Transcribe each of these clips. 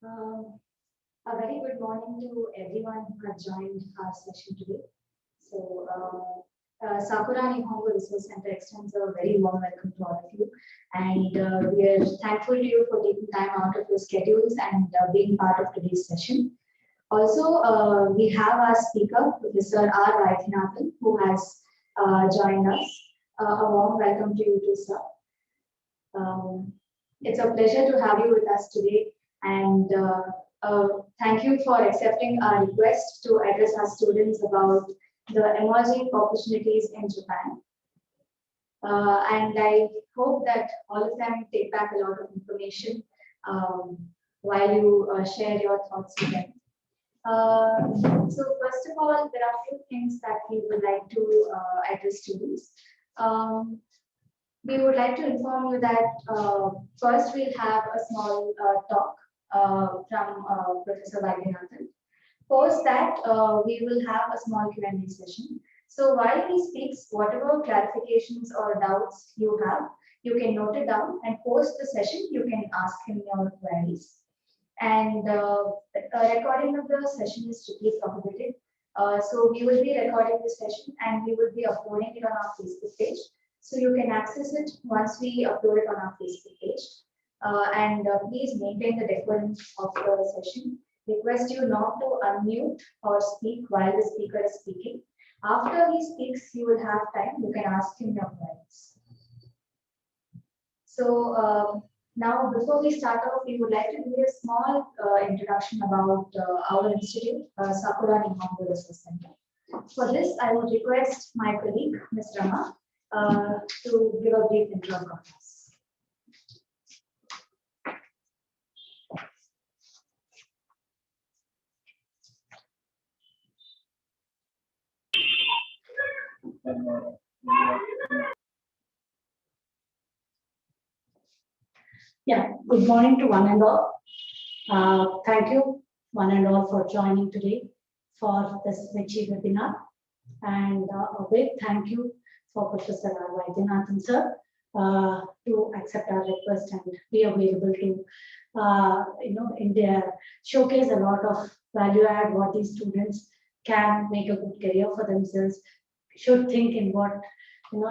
Um, a very good morning to everyone who has joined our session today. So, Sakura Nihongo Resource Center extends a very warm welcome to all of you. And we are thankful to you for taking time out of your schedules and being part of today's session. Also, we have our speaker, Professor R. Vaidyanathan, who has joined us. A warm welcome to you too, sir. Um, it's a pleasure to have you with us today, and thank you for accepting our request to address our students about the emerging opportunities in Japan. And I hope that all of them take back a lot of information um, while you share your thoughts with them. So first of all, there are a few things that we would like to address students. Um, we would like to inform you that first we'll have a small talk from Professor Vaidyanathan. Post that, we will have a small Q&A session. So while he speaks, whatever clarifications or doubts you have, you can note it down, and post the session, you can ask him your queries. And a recording of the session is strictly prohibited. So we will be recording the session and we will be uploading it on our Facebook page. So you can access it once we upload it on our Facebook page. And please maintain the decorum of the session. Request you not to unmute or speak while the speaker is speaking. After he speaks, you will have time. You can ask him your questions. So now, before we start off, we would like to give a small introduction about our institute, Sakura Nihongo Resource Center. For this, I would request my colleague, Ms. Rama, to give a brief intro of us. Yeah, good morning to one and all. Thank you, one and all, for joining today for this MECHI webinar. And a big thank you for Professor R. Vaidyanathan, sir, to accept our request and be available to, in their showcase a lot of value add what these students can make a good career for themselves, should think in what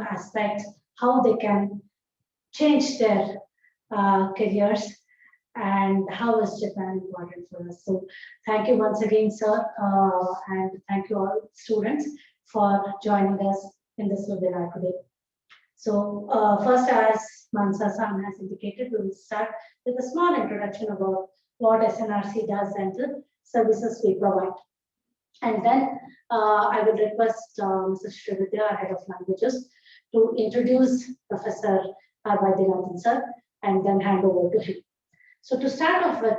aspects, how they can change their careers, and how is Japan important for us. So thank you once again, sir, and thank you all students for joining us in this webinar today. So first, as Mansa-san has indicated, we will start with a small introduction about what SNRC does and the services we provide. And then I will request Mrs. Srividya, our Head of Languages, to introduce Professor R. Vaidyanathan, sir, and then hand over to him. So to start off with,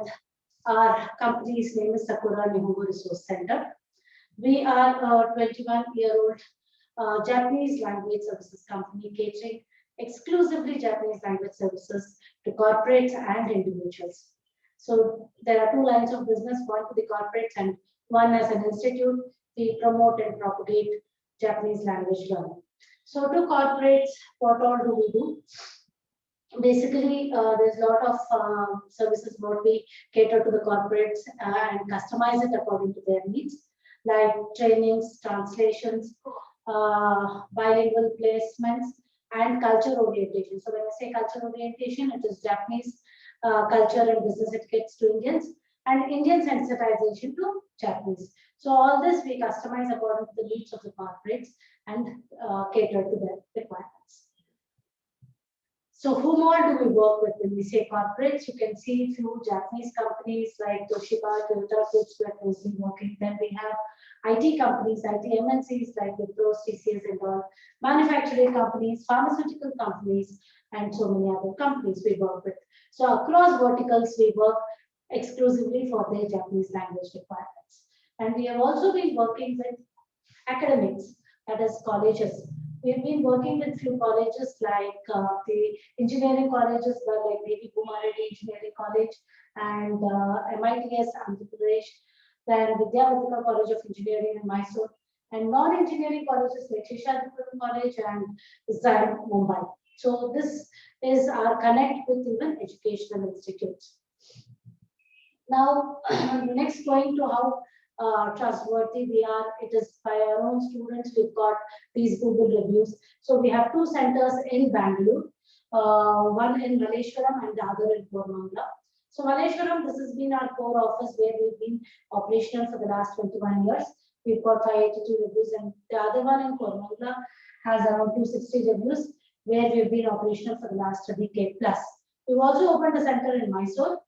our company's name is Sakura Nihongo Resource Center. We are a 21-year-old Japanese language services company catering exclusively Japanese language services to corporates and individuals. So there are two lines of business, one to the corporates and one as an institute. We promote and propagate Japanese language learning. So to corporates, what all do we do? Basically, there's a lot of services what we cater to the corporates and customize it according to their needs, like trainings, translations, bilingual placements, and culture orientation. So when I say culture orientation, it is Japanese culture and business etiquettes to Indians, and Indian sensitization to Japanese. So all this we customize according to the needs of the corporates and cater to their requirements. So whom all do we work with when we say corporates? You can see a few Japanese companies like Toshiba, Toyota Foods, we are closely working. Then we have IT companies, IT MNCs like Wipro, TCS and all, manufacturing companies, pharmaceutical companies, and so many other companies we work with. So across verticals, we work exclusively for their Japanese language requirements. And we have also been working with academics, that is colleges. We've been working with few colleges like the engineering colleges, like maybe Kumar Reddy Engineering College and MITS Andhra Pradesh, then Vidyavataka College of Engineering in Mysore, and non-engineering colleges like Shishadipur College and ZAM Mumbai. So this is our connect with even educational institutes. Now, next going to how trustworthy we are, it is by our own students. We've got these Google reviews. So we have two centers in Bangalore, one in Malleshwaram and the other in Koramangala. So Malleshwaram, this has been our core office where we've been operational for the last 21 years. We've got 582 reviews, and the other one in Koramangala has around 260 reviews where we've been operational for the last decade plus. We've also opened a center in Mysore,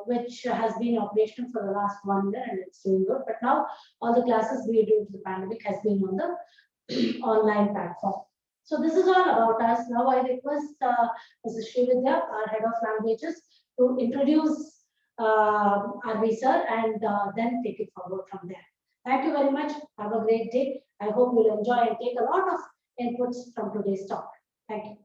which has been operational for the last 1 year and it's doing good. But now all the classes we do to the pandemic has been on the online platform. So this is all about us. Now I request Mrs. Srividya, our head of languages, to introduce our sir and then take it forward from there. Thank you very much. Have a great day. I hope you'll enjoy and take a lot of inputs from today's talk. Thank you.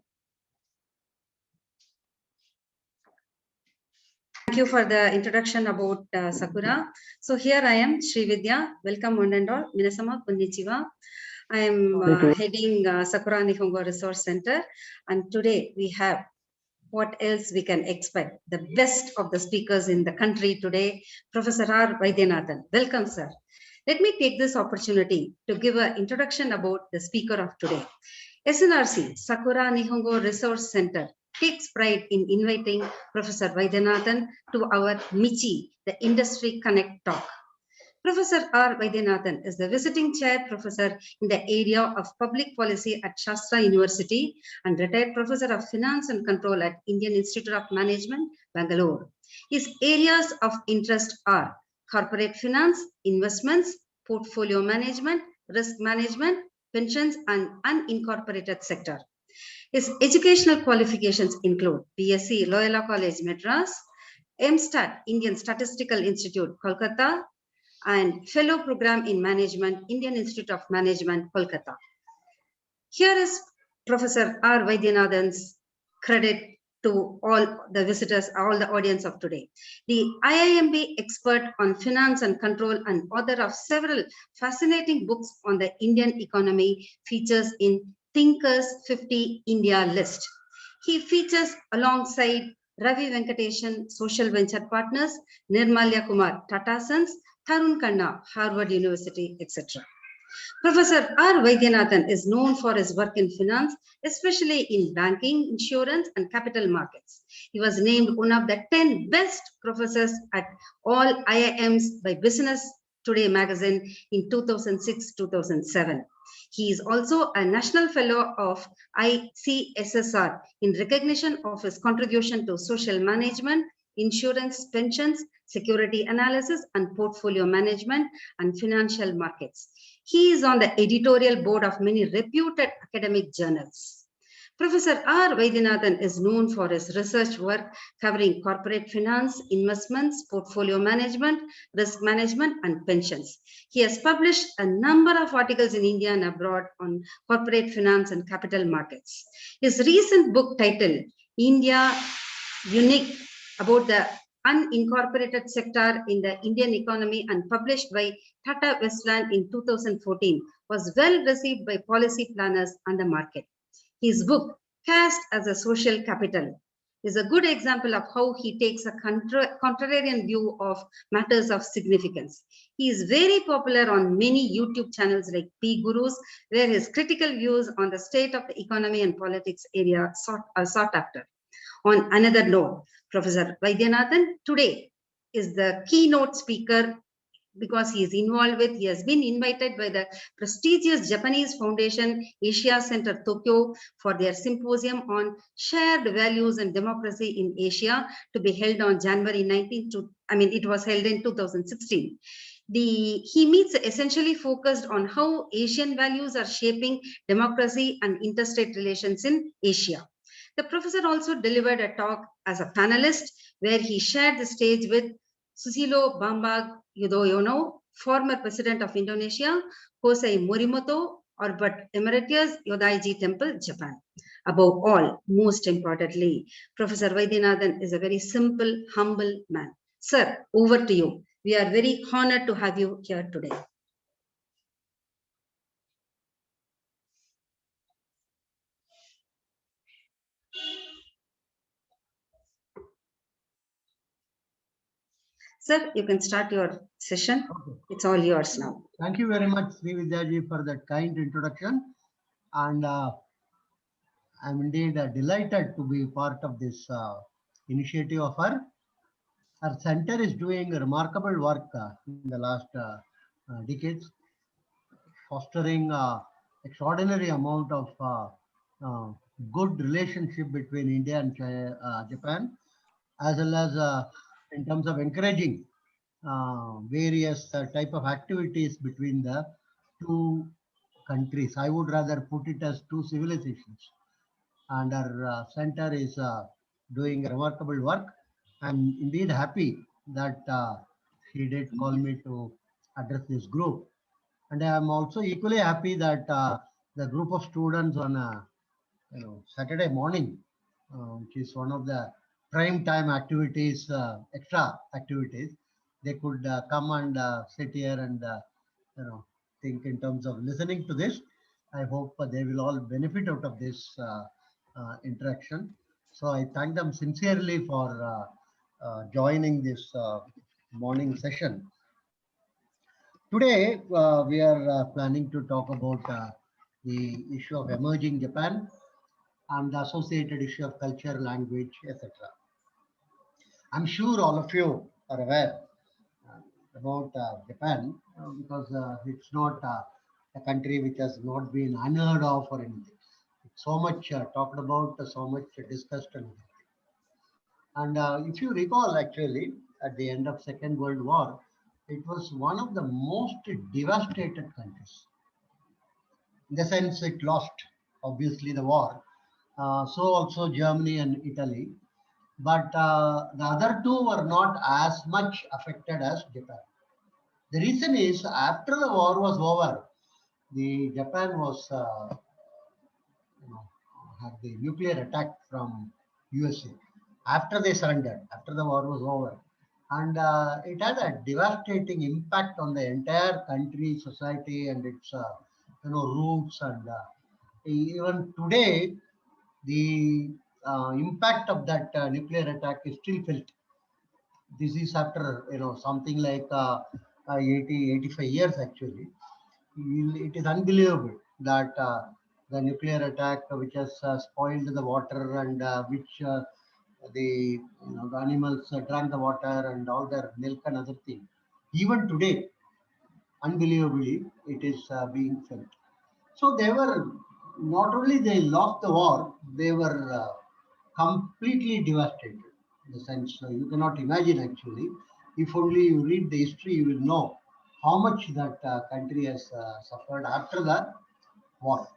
Thank you for the introduction about Sakura. So here I am, Srividya. Welcome one and all. Minasama konnichiwa. I am heading Sakura Nihongo Resource Center, and today we have what else we can expect. The best of the speakers in the country today, Professor R. Vaidyanathan. Welcome, sir. Let me take this opportunity to give an introduction about the speaker of today. SNRC, Sakura Nihongo Resource Center, takes pride in inviting Professor Vaidyanathan to our Michi, the Industry Connect talk. Professor R. Vaidyanathan is the visiting chair professor in the area of public policy at Shastra University and retired professor of finance and control at Indian Institute of Management, Bangalore. His areas of interest are corporate finance, investments, portfolio management, risk management, pensions, and unincorporated sector. His educational qualifications include BSc Loyola College, Madras, MStat, Indian Statistical Institute, Kolkata, and Fellow Program in Management, Indian Institute of Management, Kolkata. Here is Professor R. Vaidyanathan's credit to all the visitors, all the audience of today. The IIMB expert on finance and control and author of several fascinating books on the Indian economy features in Thinkers 50 India list. He features alongside Ravi Venkateshan, Social Venture Partners, Nirmalya Kumar, Tata Sons, Tarun Khanna, Harvard University, etc. Professor R. Vaidyanathan is known for his work in finance, especially in banking, insurance, and capital markets. He was named one of the 10 best professors at all IIMs by Business Today magazine in 2006-2007. He is also a National Fellow of ICSSR in recognition of his contribution to social management, insurance, pensions, security analysis, and portfolio management and financial markets. He is on the editorial board of many reputed academic journals. Professor R. Vaidyanathan is known for his research work covering corporate finance, investments, portfolio management, risk management, and pensions. He has published a number of articles in India and abroad on corporate finance and capital markets. His recent book titled India Unique about the unincorporated sector in the Indian economy and published by Tata Westland in 2014 was well received by policy planners and the market. His book, Caste as a Social Capital, is a good example of how he takes a contrarian view of matters of significance. He is very popular on many YouTube channels like P Gurus, where his critical views on the state of the economy and politics area are sought after. On another note, Professor Vaidyanathan today is the keynote speaker because he has been invited by the prestigious Japanese Foundation Asia Center Tokyo for their symposium on shared values and democracy in Asia to be held on January 19th it was held in 2016. He meets essentially focused on how Asian values are shaping democracy and interstate relations in Asia. The professor also delivered a talk as a panelist where he shared the stage with Susilo Bambang Yudhoyono, former president of Indonesia, Hosei Morimoto, Orbit Emeritus, Yodaiji Temple, Japan. Above all, most importantly, Professor Vaidyanathan is a very simple, humble man. Sir, over to you. We are very honored to have you here today. Sir, you can start your session. Okay. It's all yours now. Thank you very much, Sri Vidyaji, for that kind introduction. And I'm indeed delighted to be part of this initiative of her. Her center is doing remarkable work in the last decades, fostering extraordinary amount of good relationship between India and Japan, as well as in terms of encouraging various type of activities between the two countries. I would rather put it as two civilizations. And our center is doing remarkable work. I'm indeed happy that she did call me to address this group. And I'm also equally happy that the group of students on a Saturday morning, which is one of the prime time activities, extra activities, they could come and sit here and think in terms of listening to this. I hope they will all benefit out of this interaction. So I thank them sincerely for joining this morning session. Today, we are planning to talk about the issue of emerging Japan and the associated issue of culture, language, etc. I'm sure all of you are aware about Japan because it's not a country which has not been unheard of or anything. It's so much talked about, so much discussed and everything. And if you recall, actually, at the end of Second World War, it was one of the most devastated countries. In the sense, it lost, obviously, the war. So also Germany and Italy. But the other two were not as much affected as Japan. The reason is, after the war was over, the Japan was had the nuclear attack from USA after they surrendered, after the war was over. And it had a devastating impact on the entire country, society, and its roots. And even today, the impact of that nuclear attack is still felt. This is after something like 85 years actually. It is unbelievable that the nuclear attack which has spoiled the water and which the animals drank the water and all their milk and other things. Even today, unbelievably, it is being felt. So they were not only they lost the war, they were completely devastated. In the sense you cannot imagine actually. If only you read the history, you will know how much that country has suffered after the war.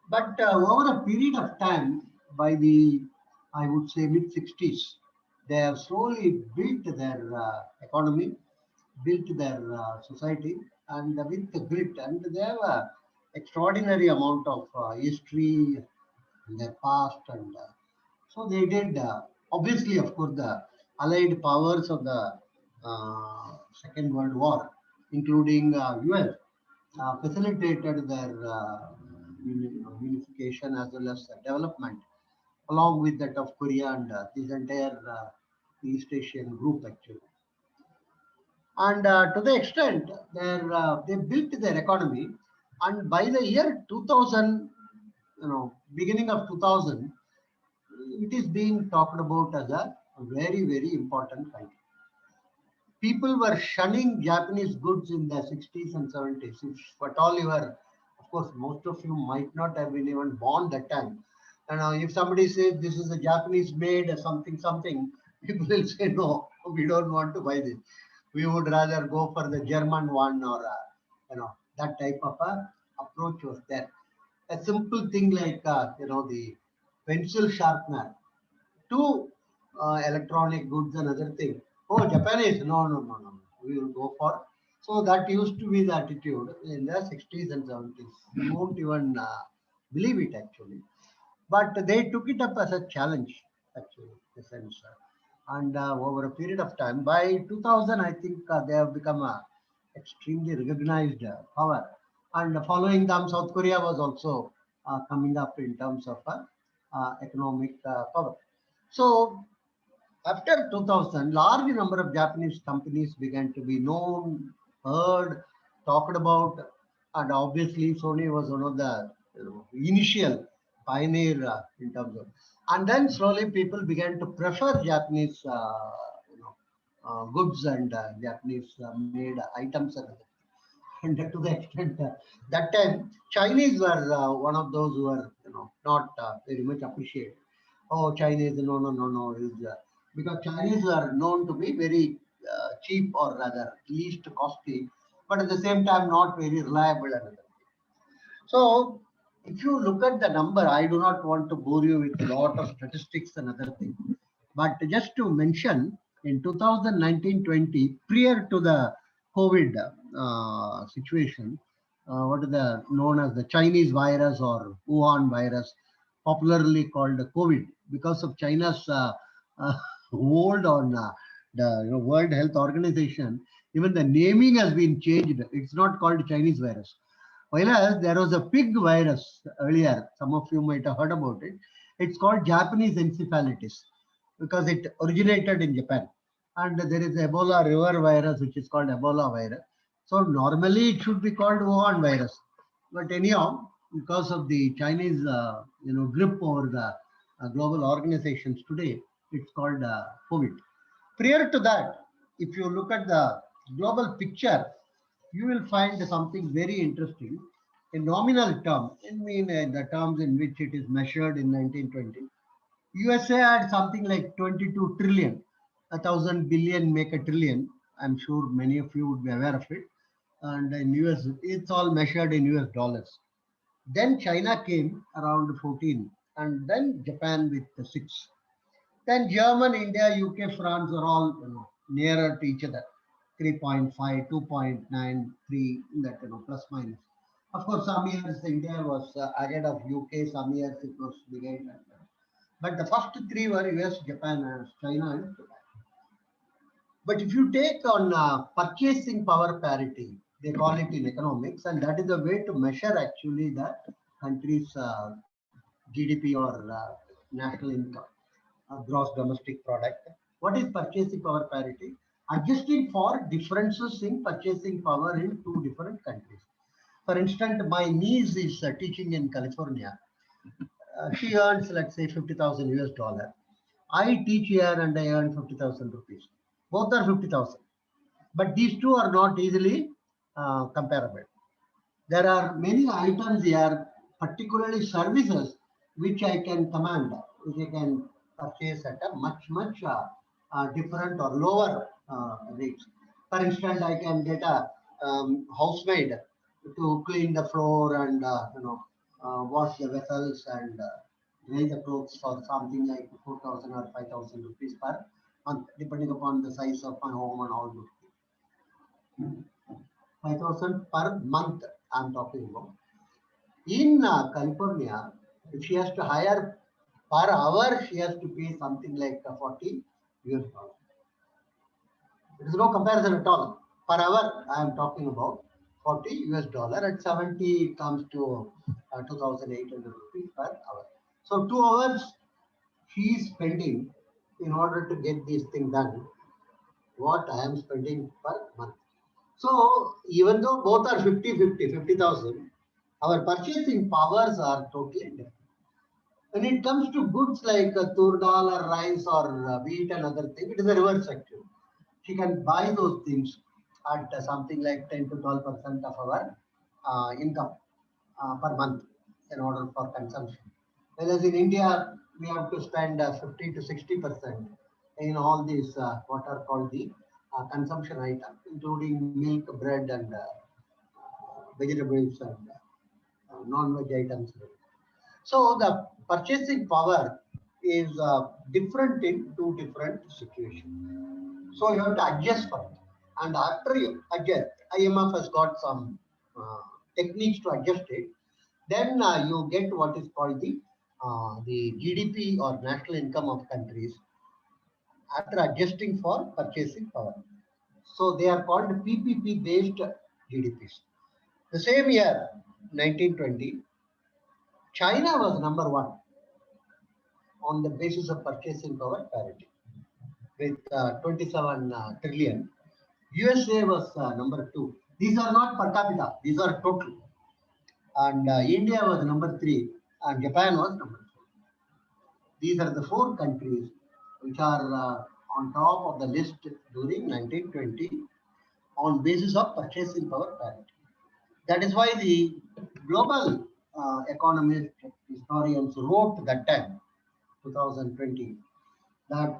But over a period of time, by the I would say mid 60s, they have slowly built their economy, built their society, and with the grit, and they have a extraordinary amount of history in their past, and so they did. Obviously, of course, the Allied powers of the Second World War, including US, facilitated their unification as well as development, along with that of Korea and this entire East Asian group actually. And to the extent they built their economy, and by the year 2000, beginning of 2000, it is being talked about as a very, very important country. People were shunning Japanese goods in the 60s and 70s. If at all you were, of course, most of you might not have been even born that time. And if somebody says this is a Japanese made or something, people will say, no, we don't want to buy this. We would rather go for the German one, or that type of approach was there. A simple thing like the pencil sharpener to electronic goods and other things. Oh, Japanese? No. We will go for. So that used to be the attitude in the 60s and 70s. You won't even believe it actually. But they took it up as a challenge actually, in a sense. And over a period of time, by 2000, I think they have become a extremely recognized power. And following them, South Korea was also coming up in terms of economic power. So After 2000, large number of Japanese companies began to be known, heard, talked about, and obviously Sony was one of the initial pioneer in terms of. And then slowly people began to prefer Japanese, goods and Japanese made items and to the extent that time Chinese were one of those who were not very much appreciated. Oh, Chinese, no, is because Chinese are known to be very cheap or rather least costly, but at the same time not very reliable. So if you look at the number, I do not want to bore you with a lot of statistics and other things, but just to mention in 2019-20, prior to the COVID situation, what is the known as the Chinese virus or Wuhan virus, popularly called COVID, because of China's uh, hold on the World Health Organization. Even the naming has been changed. It's not called Chinese virus. Whereas there was a pig virus earlier, some of you might have heard about it. It's called Japanese encephalitis because it originated in Japan. And there is Ebola river virus, which is called Ebola virus. So normally it should be called Wuhan virus. But anyhow, because of the Chinese, grip over the global organizations today, it's called COVID. Prior to that, if you look at the global picture, you will find something very interesting. In nominal terms, in the terms in which it is measured in 1920, USA had something like 22 trillion, 1,000 billion make a trillion. I'm sure many of you would be aware of it. And in US, it's all measured in US dollars. Then China came around 14, and then Japan with the 6. Then German, India, UK, France are all nearer to each other. 3.5, 2.93, that plus minus. Of course, some years India was ahead of UK, some years it was behind. But the first three were US, Japan, and China, and Japan. But if you take on purchasing power parity, they call it in economics, and that is a way to measure actually the country's GDP or national income, gross domestic product. What is purchasing power parity? Adjusting for differences in purchasing power in two different countries. For instance, my niece is teaching in California. She earns, let's say, 50,000 US dollar. I teach here and I earn 50,000 rupees. Both are 50,000. But these two are not easily comparable. There are many items here, particularly services, which I can command, which I can purchase at a much different or lower rates. For instance, I can get a housemaid to clean the floor and wash the vessels and dry the clothes for something like 4,000 or 5,000 rupees per month, depending upon the size of my home and all those things. 5,000 per month, I'm talking about. In California, if she has to hire per hour, she has to pay something like 40 US dollars. There is no comparison at all. Per hour, I am talking about 40 US dollar. At 70 comes to 2,800 rupees per hour. So 2 hours she is spending in order to get this thing done, what I am spending per month. So even though both are 50,000, our purchasing powers are totally different. When it comes to goods like tur dal or rice or wheat and other things, it is a reverse actually. She can buy those things at something like 10 to 12% of our income per month in order for consumption. Whereas in India, we have to spend 50 to 60% in all these what are called the consumption items, including milk, bread, and vegetables and non-veg items. So the purchasing power is different in two different situations. So you have to adjust for it. And after you adjust, IMF has got some techniques to adjust it. Then you get what is called the GDP or national income of countries after adjusting for purchasing power. So they are called PPP based GDPs. The same year, 1920, China was number one on the basis of purchasing power parity. with 27 trillion. USA was number 2. These are not per capita, these are total. And India was number 3 and Japan was number 4. These are the 4 countries which are on top of the list during 1920 on basis of purchasing power parity. That is why the global economists, historians wrote that time, 2020, that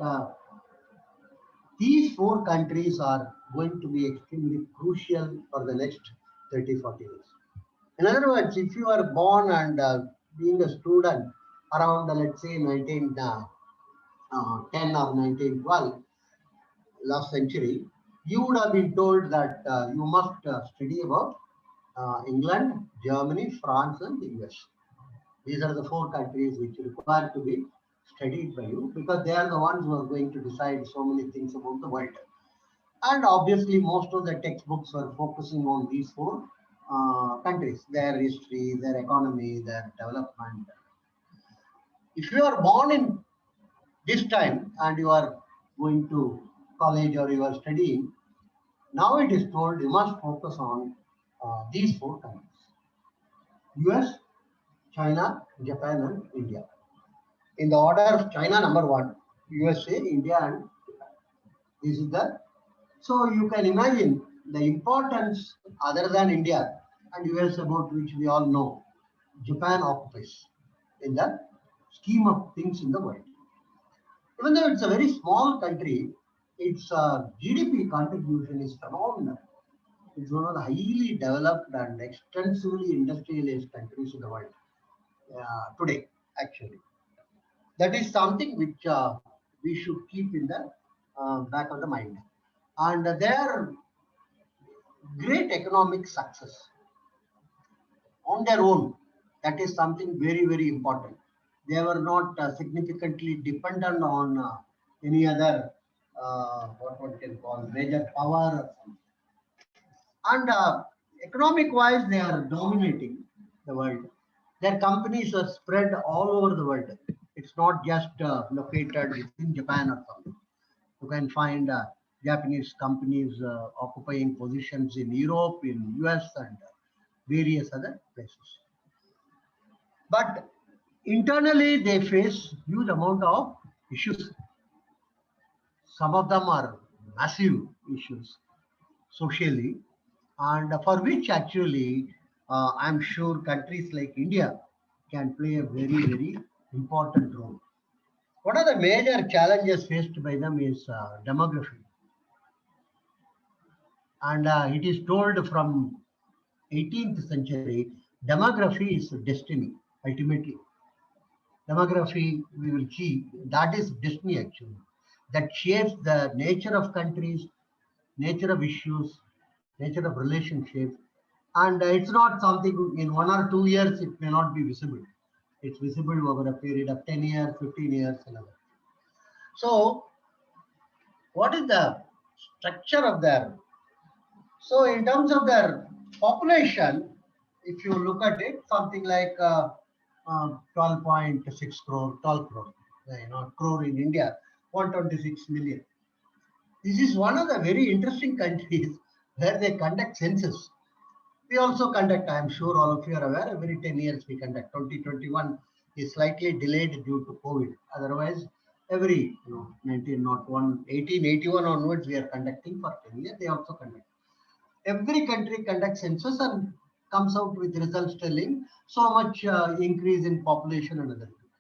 these 4 countries are going to be extremely crucial for the next 30-40 years. In other words, if you are born and being a student around, let's say, 1910 or 1912, last century, you would have been told that you must study about England, Germany, France, and the US. These are the 4 countries which require to be studied by you because they are the ones who are going to decide so many things about the world. And obviously, most of the textbooks were focusing on these 4 countries, their history, their economy, their development. If you are born in this time and you are going to college or you are studying, now it is told you must focus on these 4 countries: US, China, Japan, and India. In the order of China, number 1, USA, India, and Japan. This is the, so you can imagine the importance other than India and US, about which we all know, Japan occupies in the scheme of things in the world. Even though it's a very small country, its GDP contribution is phenomenal. It's one of the highly developed and extensively industrialized countries in the world today, actually. That is something which we should keep in the back of the mind. And their great economic success on their own, that is something very, very important. They were not significantly dependent on any other, what one can call, major power or something. And economic wise, they are dominating the world. Their companies are spread all over the world. It's not just located within Japan or something. You can find Japanese companies occupying positions in Europe, in US, and various other places. But internally, they face huge amount of issues. Some of them are massive issues socially, and for which actually I'm sure countries like India can play a very, very important role. One of the major challenges faced by them is demography. And it is told from 18th century, demography is destiny, ultimately. Demography, we will see, that is destiny actually. That shapes the nature of countries, nature of issues, nature of relationships. And it's not something in 1 or 2 years, it may not be visible. It's visible over a period of 10 years, 15 years, and other. So, what is the structure of their? So, in terms of their population, if you look at it, something like 12.6 crore, 12 crore, crore in India, 126 million. This is one of the very interesting countries where they conduct census. We also conduct, I'm sure all of you are aware, every 10 years we conduct. 2021 is slightly delayed due to COVID. Otherwise, every 1901, 1881 onwards, we are conducting for 10 years. They also conduct. Every country conducts census and comes out with results telling so much increase in population and other things.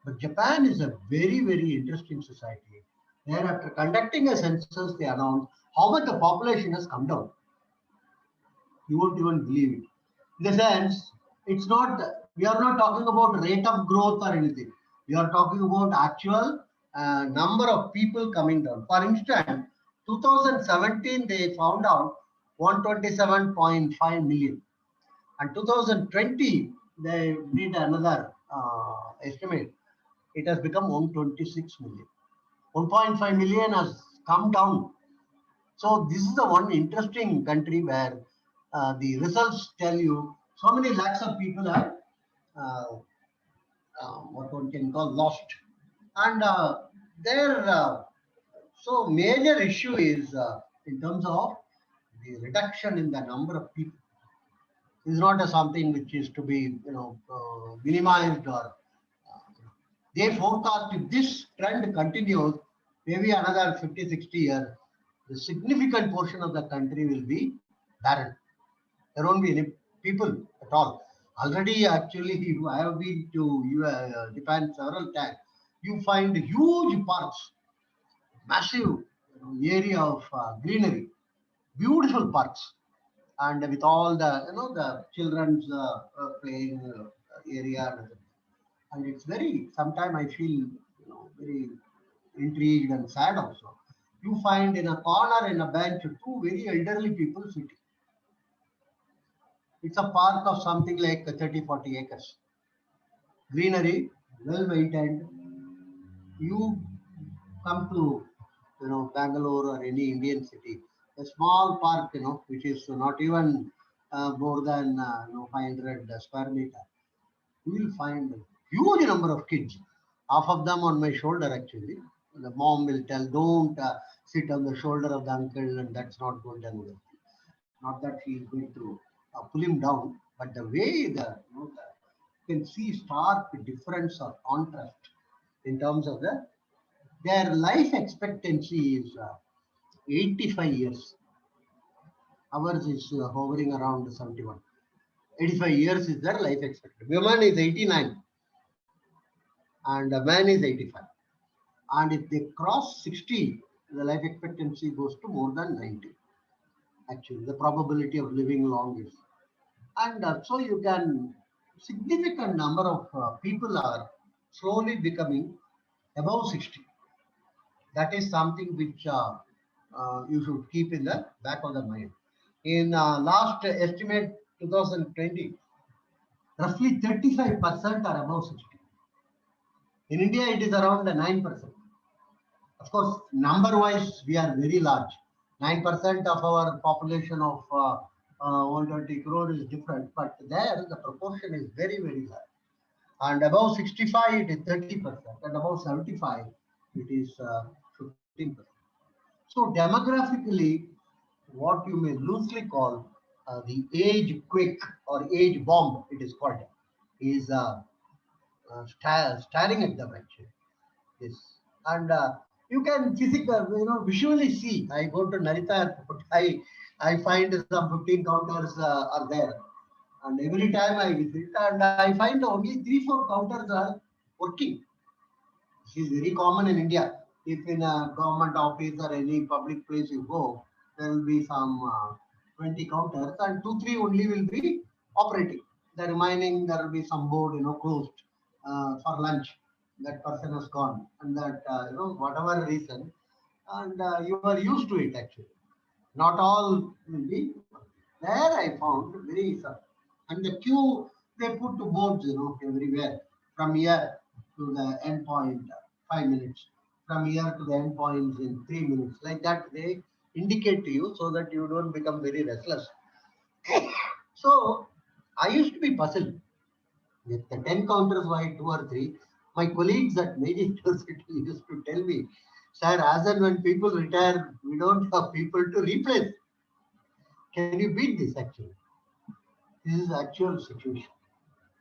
But Japan is a very, very interesting society. There, after conducting a census, they announce how much the population has come down. You won't even believe it. In the sense, it's not, we are not talking about rate of growth or anything. We are talking about actual number of people coming down. For instance, 2017, they found out 127.5 million. And 2020, they did another estimate. It has become 126 million. 1.5 million has come down. So this is the one interesting country where the results tell you so many lakhs of people are what one can call lost. And their So major issue is in terms of the reduction in the number of people. Is not a something which is to be minimized or they forecast if this trend continues, maybe another 50, 60 years, the significant portion of the country will be barren. There won't be any people at all. Already, actually, I have been to Japan several times. You find huge parks, massive area of greenery, beautiful parks, and with all the the children's playing area, and it's very. Sometimes I feel very intrigued and sad also. You find in a corner in a bench two very elderly people sitting. It's a park of something like 30, 40 acres. Greenery, well maintained. You come to Bangalore or any Indian city, a small park which is not even more than 500 square meter. You will find a huge number of kids. Half of them on my shoulder actually. The mom will tell, don't sit on the shoulder of the uncle, and that's not good. And not that he is going to pull him down, but the way you can see stark difference or contrast in terms of their life expectancy is 85 years. Ours is hovering around 71. 85 years is their life expectancy. Woman is 89 and a man is 85. And if they cross 60, the life expectancy goes to more than 90. Actually, the probability of living long is. And so you can, significant number of people are slowly becoming above 60. That is something which you should keep in the back of the mind. In last estimate 2020, roughly 35% are above 60. In India, it is around 9%. Of course, number-wise, we are very large. 9% of our population of 120 crore is different, but there the proportion is very, very large. And above 65, it is 30%, and above 75, it is 15%. So demographically, what you may loosely call the age quake or age bomb, it is called, is staring at them actually. Yes, and you can visually see. I go to Narita Airport, I find some 15 counters are there, and every time I visit, and I find only 3-4 counters are working. This is very common in India. If in a government office or any public place you go, there will be some 20 counters, and 2-3 only will be operating. The remaining there will be some board closed for lunch. That person has gone, and that whatever reason, and you are used to it actually. Not all will be there. I found very and the queue they put to boards everywhere, from here to the end point 5 minutes, from here to the end points in 3 minutes, like that they indicate to you so that you don't become very restless. So I used to be puzzled with the 10 counters, why 2 or 3. My colleagues at Meiji University used to tell me, sir, as and when people retire, we don't have people to replace. Can you beat this actually? This is actual situation.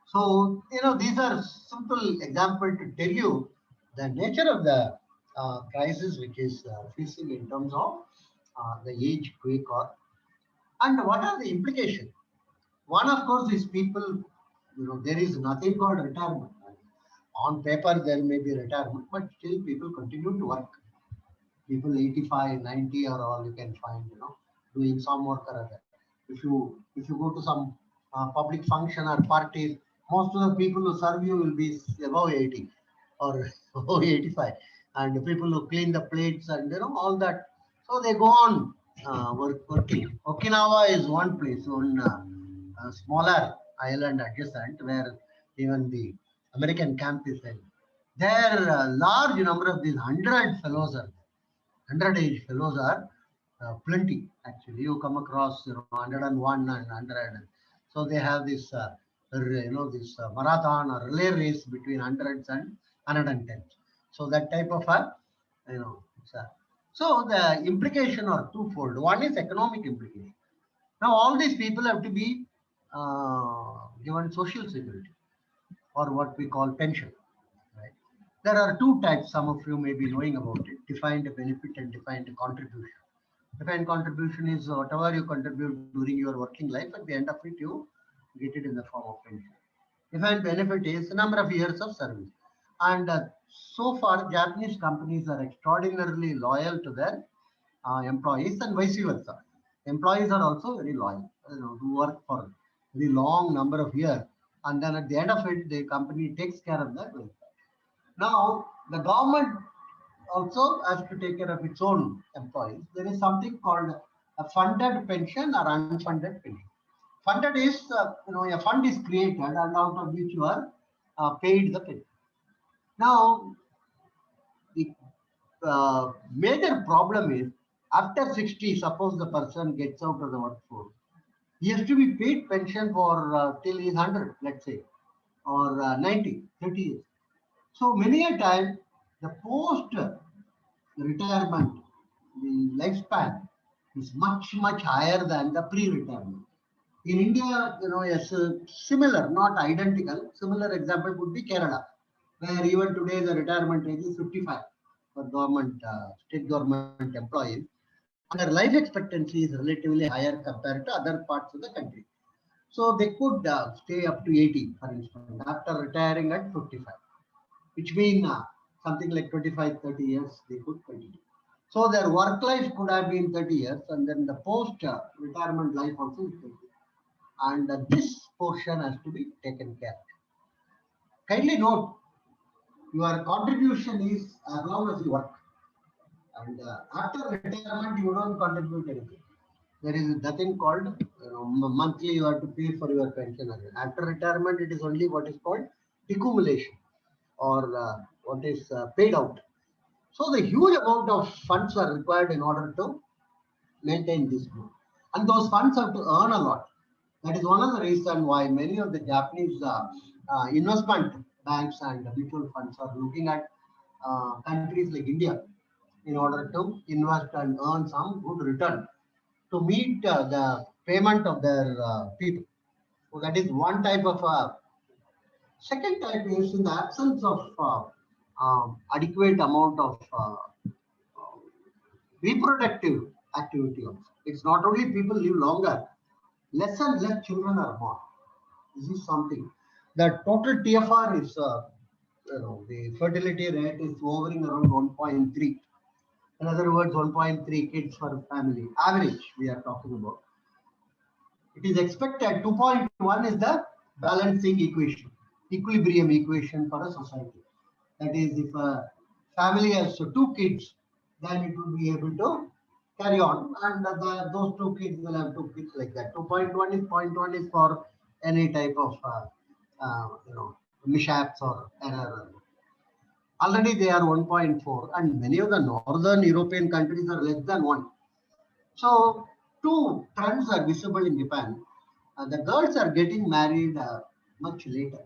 So, these are simple examples to tell you the nature of the crisis which is facing in terms of the age quake and what are the implications. One, of course, is people, there is nothing called retirement. On paper, there may be retirement, but still people continue to work. People 85, 90 or all you can find, doing some work or other. If you go to some public function or parties, most of the people who serve you will be above 80 or above 85, and the people who clean the plates and all that. So they go on working. Okinawa is one place, one smaller island adjacent where even the American camp is held. There large number of these 100 fellows are 100 age fellows are plenty actually. You come across 101 and 100. So they have this this marathon or relay race between hundreds and 110. So that type of it's a So the implication are twofold. One is economic implication. Now all these people have to be given social security or what we call pension. Right? There are two types. Some of you may be knowing about it: defined benefit and defined contribution. Defined contribution is whatever you contribute during your working life. At the end of it, you get it in the form of pension. Defined benefit is the number of years of service. And so far, Japanese companies are extraordinarily loyal to their employees and vice versa. Employees are also very loyal, who work for a very long number of years. And then at the end of it, the company takes care of their welfare. Now, the government also has to take care of its own employees. There is something called a funded pension or unfunded pension. Funded is, a fund is created and out of which you are paid the pension. Now, the major problem is after 60, suppose the person gets out of the workforce, he has to be paid pension for till he's 100, let's say, or 90, 30 years. So many a time, the post retirement, the lifespan is much, much higher than the pre-retirement. In India, yes, similar, not identical, similar example would be Kerala, where even today the retirement age is 55 for government, state government employees, and their life expectancy is relatively higher compared to other parts of the country. So they could stay up to 80, for instance, after retiring at 55, which means something like 25, 30 years they could continue. So their work life could have been 30 years, and then the post-retirement life also is 30 years. And this portion has to be taken care of. Kindly note, your contribution is as long as you work. And after retirement, you don't contribute anything. There is nothing called monthly you have to pay for your pension. After retirement, it is only what is called accumulation or what is paid out. So the huge amount of funds are required in order to maintain this group. And those funds have to earn a lot. That is one of the reasons why many of the Japanese investment banks and mutual funds are looking at countries like India in order to invest and earn some good return to meet the payment of their people. So that is one type of. Second type is in the absence of adequate amount of reproductive activity. Also. It's not only people live longer, less and less children are born. This is something. The total TFR is, the fertility rate is hovering around 1.3. In other words, 1.3 kids per family. Average we are talking about. It is expected 2.1 is the balancing equation, equilibrium equation for a society. That is, if a family has 2 kids, then it will be able to carry on, and those 2 kids will have 2 kids like that. 2.1 is 0.1 is for any type of mishaps or error. Already they are 1.4, and many of the northern European countries are less than 1. So 2 trends are visible in Japan. The girls are getting married much later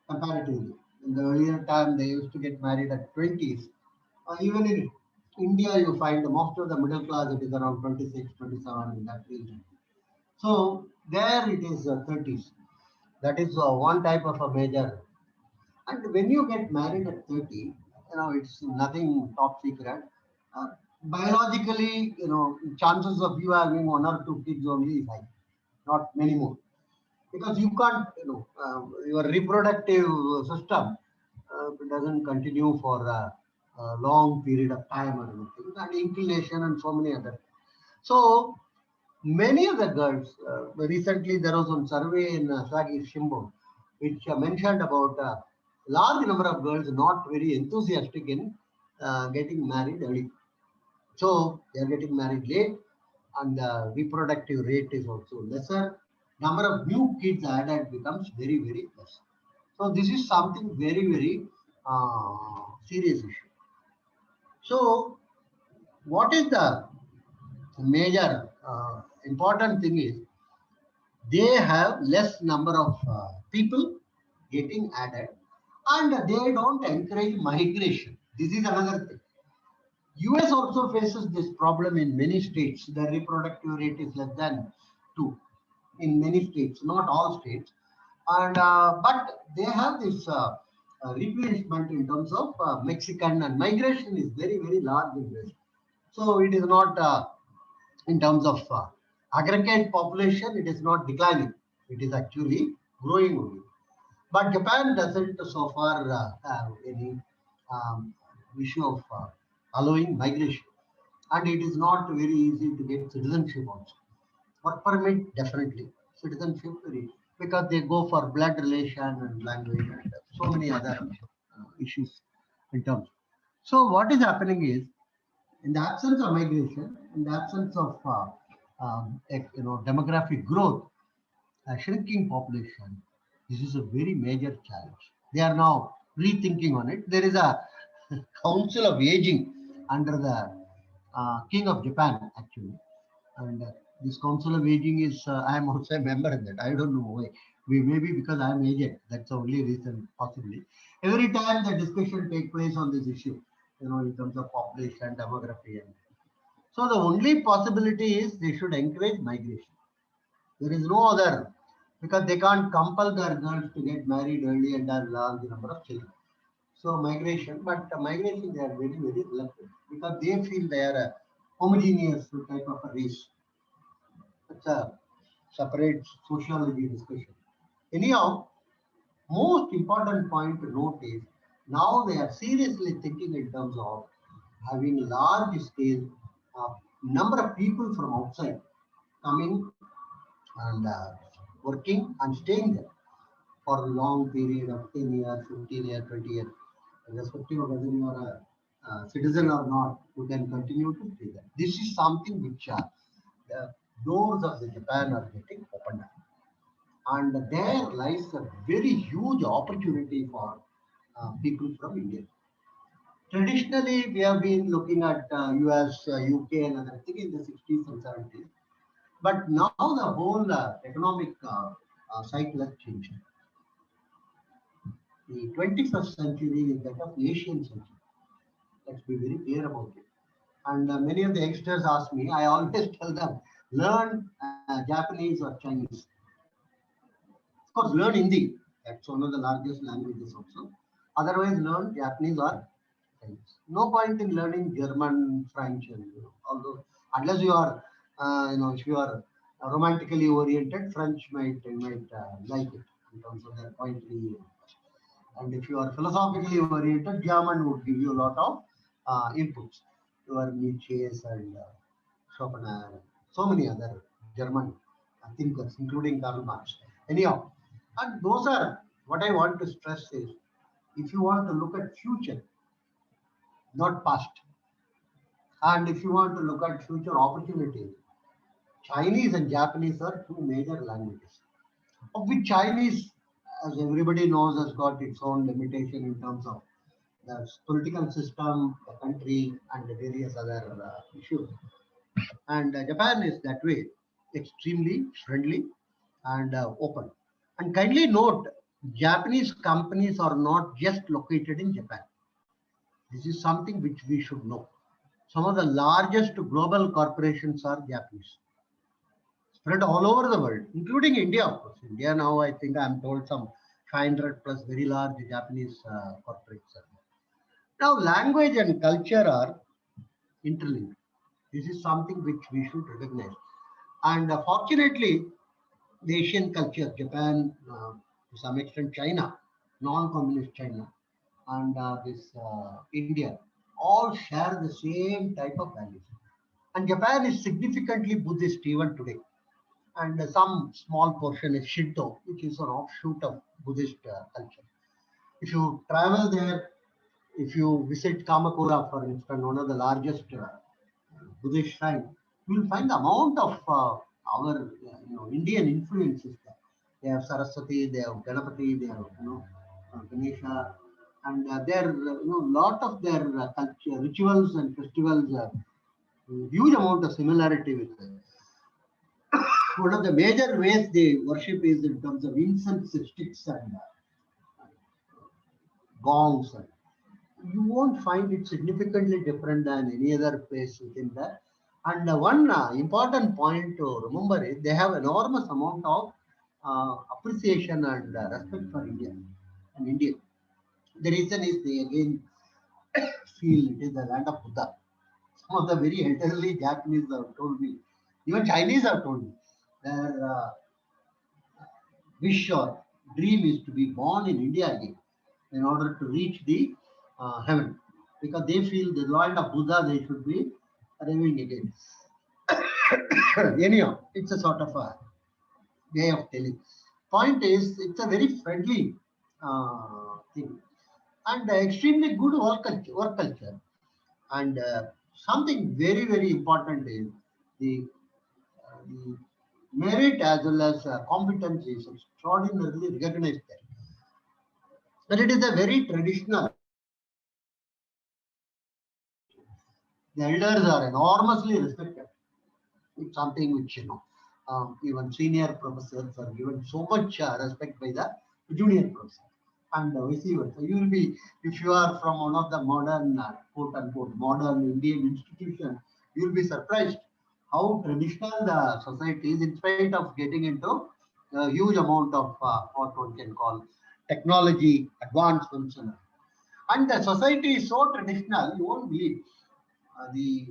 comparatively. In the earlier time, they used to get married at 20s. Even in India, you find most of the middle class, it is around 26, 27 in that region. So there it is 30s. That is one type of a major. And when you get married at 30, it's nothing top secret. Biologically, chances of you having 1 or 2 kids only is high, not many more. Because you can't, your reproductive system doesn't continue for a long period of time or anything, and inclination and so many other. So many of the girls, recently there was one survey in Asahi Shimbun, which mentioned about a large number of girls not very enthusiastic in getting married early. So they are getting married late, and the reproductive rate is also lesser. Number of new kids added becomes very, very less. So this is something very, very serious issue. So what is the major important thing is they have less number of people getting added, and they don't encourage migration. This is another thing. US also faces this problem in many states. The reproductive rate is less than 2 in many states, not all states. And but they have this replenishment in terms of Mexican, and migration is very, very large in this. So it is not in terms of aggregate population, it is not declining. It is actually growing only. But Japan doesn't so far have any um, issue of allowing migration. And it is not very easy to get citizenship also. Work permit, definitely. Citizenship, very, because they go for blood relation and language and so many other issues in terms. So what is happening is, in the absence of migration, in the absence of demographic growth, a shrinking population, this is a very major challenge. They are now rethinking on it. There is a council of aging under the king of Japan, actually. And this council of aging is, I am also a member in that. I don't know why. Maybe because I am aged. That's the only reason, possibly. Every time the discussion take place on this issue, in terms of population, demography. And so the only possibility is they should encourage migration. There is no other, because they can't compel their girls to get married early and have large number of children. So migration, but migration they are very, very reluctant because they feel they are a homogeneous type of a race. It's a separate sociology discussion. Anyhow, most important point to note is now they are seriously thinking in terms of having large scale number of people from outside coming and working and staying there for a long period of 10 years, 15 years, 20 years, irrespective of whether you are a citizen or not, you can continue to stay there. This is something which the doors of the Japan are getting opened up. And there lies a very huge opportunity for people from India. Traditionally, we have been looking at US, UK, and other things in the 60s and 70s. But now the whole economic cycle has changed. The 21st century is that of Asian century. Let's be very clear about it. And many of the youngsters ask me, I always tell them, learn Japanese or Chinese. Of course, learn Hindi. That's one of the largest languages also. Otherwise, learn Japanese or Chinese. No point in learning German, French, and although unless you are, if you are romantically oriented, French might like it in terms of their poetry. And if you are philosophically oriented, German would give you a lot of inputs. You are Nietzsche and Schopenhauer, so many other German thinkers, including Karl Marx. Anyhow, and those are what I want to stress is, if you want to look at future, not past, and if you want to look at future opportunities, Chinese and Japanese are two major languages. Of which Chinese, as everybody knows, has got its own limitation in terms of the political system, the country, and the various other issues. And Japan is that way, extremely friendly and open. And kindly note, Japanese companies are not just located in Japan. This is something which we should know. Some of the largest global corporations are Japanese, spread all over the world, including India, of course. India now, I think I'm told some 500 plus very large Japanese corporates. Now, language and culture are interlinked. This is something which we should recognize. And fortunately, the Asian culture, Japan, to some extent China, non-communist China, and this India, all share the same type of values. And Japan is significantly Buddhist even today. And some small portion is Shinto, which is an offshoot of Buddhist culture. If you travel there, if you visit Kamakura, for instance, one of the largest Buddhist shrines, you will find the amount of our Indian influences there. They have Saraswati, they have Ganapati, they have Ganesha, and there lot of their culture, rituals and festivals, huge amount of similarity with them. One of the major ways they worship is in terms of incense sticks and gongs. you won't find it significantly different than any other place within that. And one important point to remember is they have enormous amount of appreciation and respect for India and India. The reason is they again feel it is the land of Buddha. Some of the very elderly Japanese have told me, even Chinese have told me, their wish or dream is to be born in India again in order to reach the heaven. Because they feel the land of Buddha they should be arriving again. Anyhow, it's a sort of a way of telling. Point is, it's a very friendly thing and extremely good work culture. Work culture. And something very, very important is the merit as well as competence is extraordinarily recognized there. But it is a very traditional. The elders are enormously respected. It's something which, even senior professors are given so much respect by the junior professor. And vice versa. You will be, if you are from one of the modern, quote unquote, modern Indian institutions, you will be surprised how traditional the society is in spite of getting into a huge amount of what one can call technology advancements. And the society is so traditional, you won't believe. The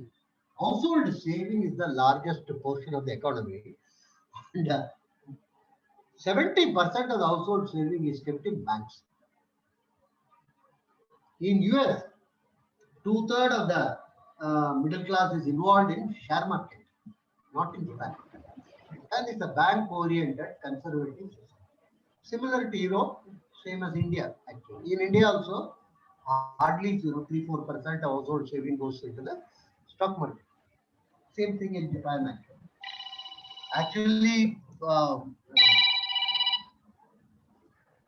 household saving is the largest portion of the economy. And 70% of the household saving is kept in banks. In US, two-thirds of the middle class is involved in share market, not in Japan. And it's a bank-oriented conservative society. Similar to Europe, same as India actually. In India also, hardly 3-4% of household saving goes into the stock market. Same thing in Japan actually.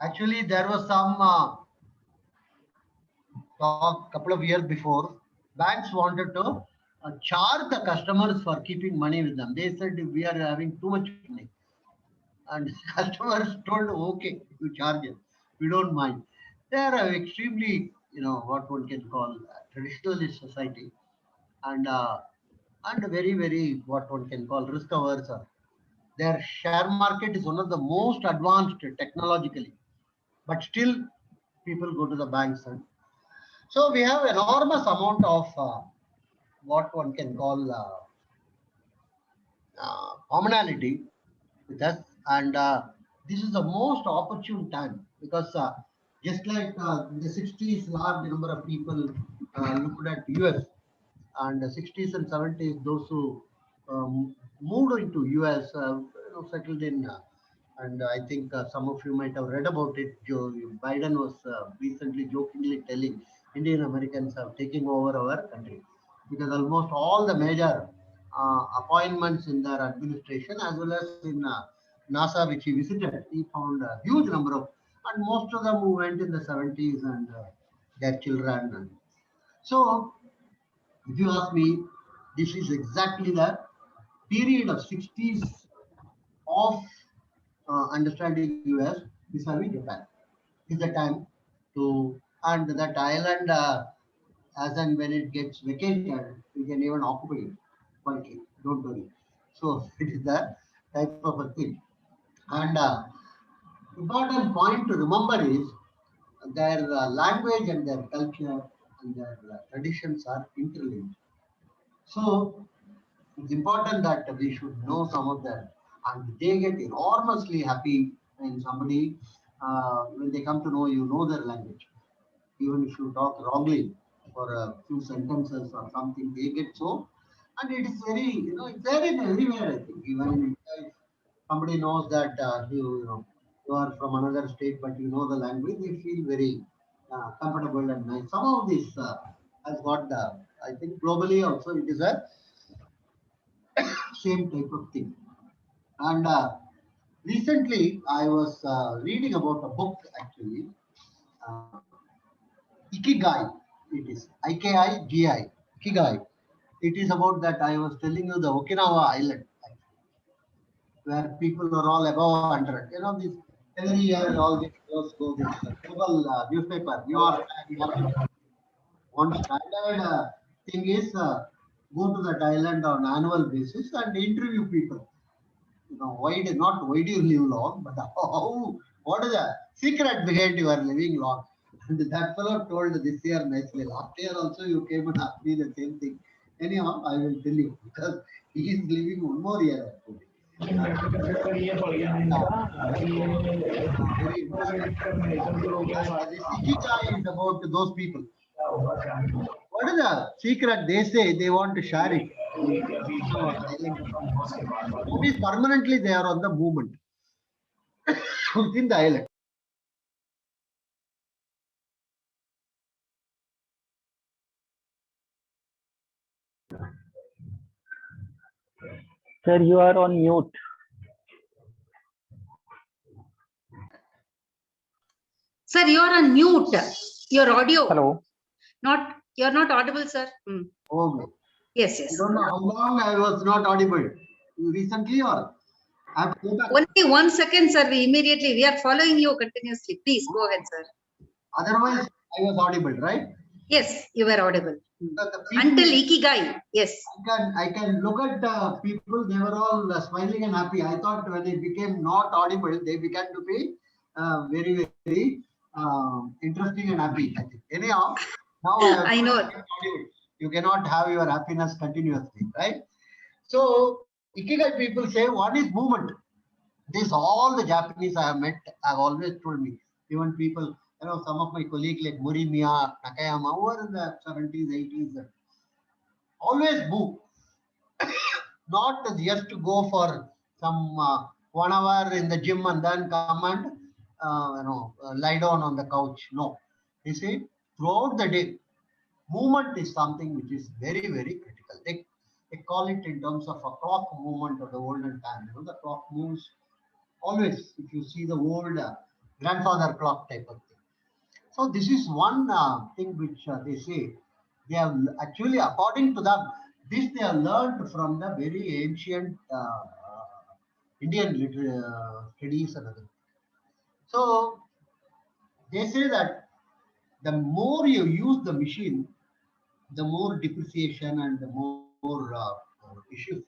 Actually, there was some talk couple of years before. Banks wanted to charge the customers for keeping money with them. They said we are having too much money, and customers told, okay, you charge it, we don't mind. They are extremely, what one can call traditionalist society, and very, very what one can call risk averse. Their share market is one of the most advanced technologically, but still people go to the banks. And so we have enormous amount of what one can call commonality with us, and this is the most opportune time because just like in the 60s, large number of people looked at US, and the 60s and 70s, those who moved into US, settled in, and I think some of you might have read about it. Joe Biden was recently jokingly telling Indian Americans are taking over our country because almost all the major appointments in their administration as well as in NASA, which he visited, he found a huge number of, and most of them who went in the 70s and their children. And so, if you ask me, this is exactly the period of 60s of understanding US vis-a-vis Japan. Is the time to, and that island, as and when it gets vacated, we can even occupy it quietly. Don't worry. So it is the type of a thing. And important point to remember is their language and their culture and their traditions are interlinked. So it's important that we should know some of them, and they get enormously happy when somebody, when they come to know you know their language. Even if you talk wrongly for a few sentences or something, they get so. And it is very, it's there in everywhere, I think. Even in India, if somebody knows that you are from another state, but you know the language, they feel very comfortable and nice. Some of this has got the, I think globally also it is a same type of thing. And recently I was reading about a book actually, uh, Ikigai. It is Ikigi, Ikigai. It is about that I was telling you the Okinawa island where people are all above 100. This every year all these girls go this global newspaper, New York. One standard thing is go to that island on annual basis and interview people. You know, why do you live long, but how, what is the secret behind you are living long? And that fellow told this year nicely. Last year also you came and asked me the same thing. Anyhow, I will tell you because he is living one more year actually. Very interesting. This Ikigai is about those people. What is the secret? They say they want to share it. What is permanently they are on the movement within the island. Sir, you are on mute. Sir, you are on mute. Your audio. Hello. You're not audible, sir. Okay. Yes, I yes. don't know how long I was not audible. Recently or I have to go back. Only 1 second, sir. We are following you continuously. Please go ahead, sir. Otherwise, I was audible, right? Yes, you were audible. The people, Until Ikigai. Yes. I can look at the people, they were all smiling and happy. I thought when they became not audible, they began to be very, very interesting and happy. I think. Anyhow, now I know. you cannot have your happiness continuously, right? So, Ikigai people say one is movement. This all the Japanese I have met have always told me. Even people, you know, some of my colleagues like Morimiya, Nakayama, who are in the 70s, 80s, always move. Not just to go for some 1 hour in the gym and then come and lie down on the couch. No, you see, throughout the day, movement is something which is very, very critical. They call it in terms of a clock movement of the olden time. You know, the clock moves always. If you see the old grandfather clock type of thing. So this is one thing which they say they have actually, according to them, this they have learned from the very ancient Indian studies and other. So they say that the more you use the machine, the more depreciation and the more issues.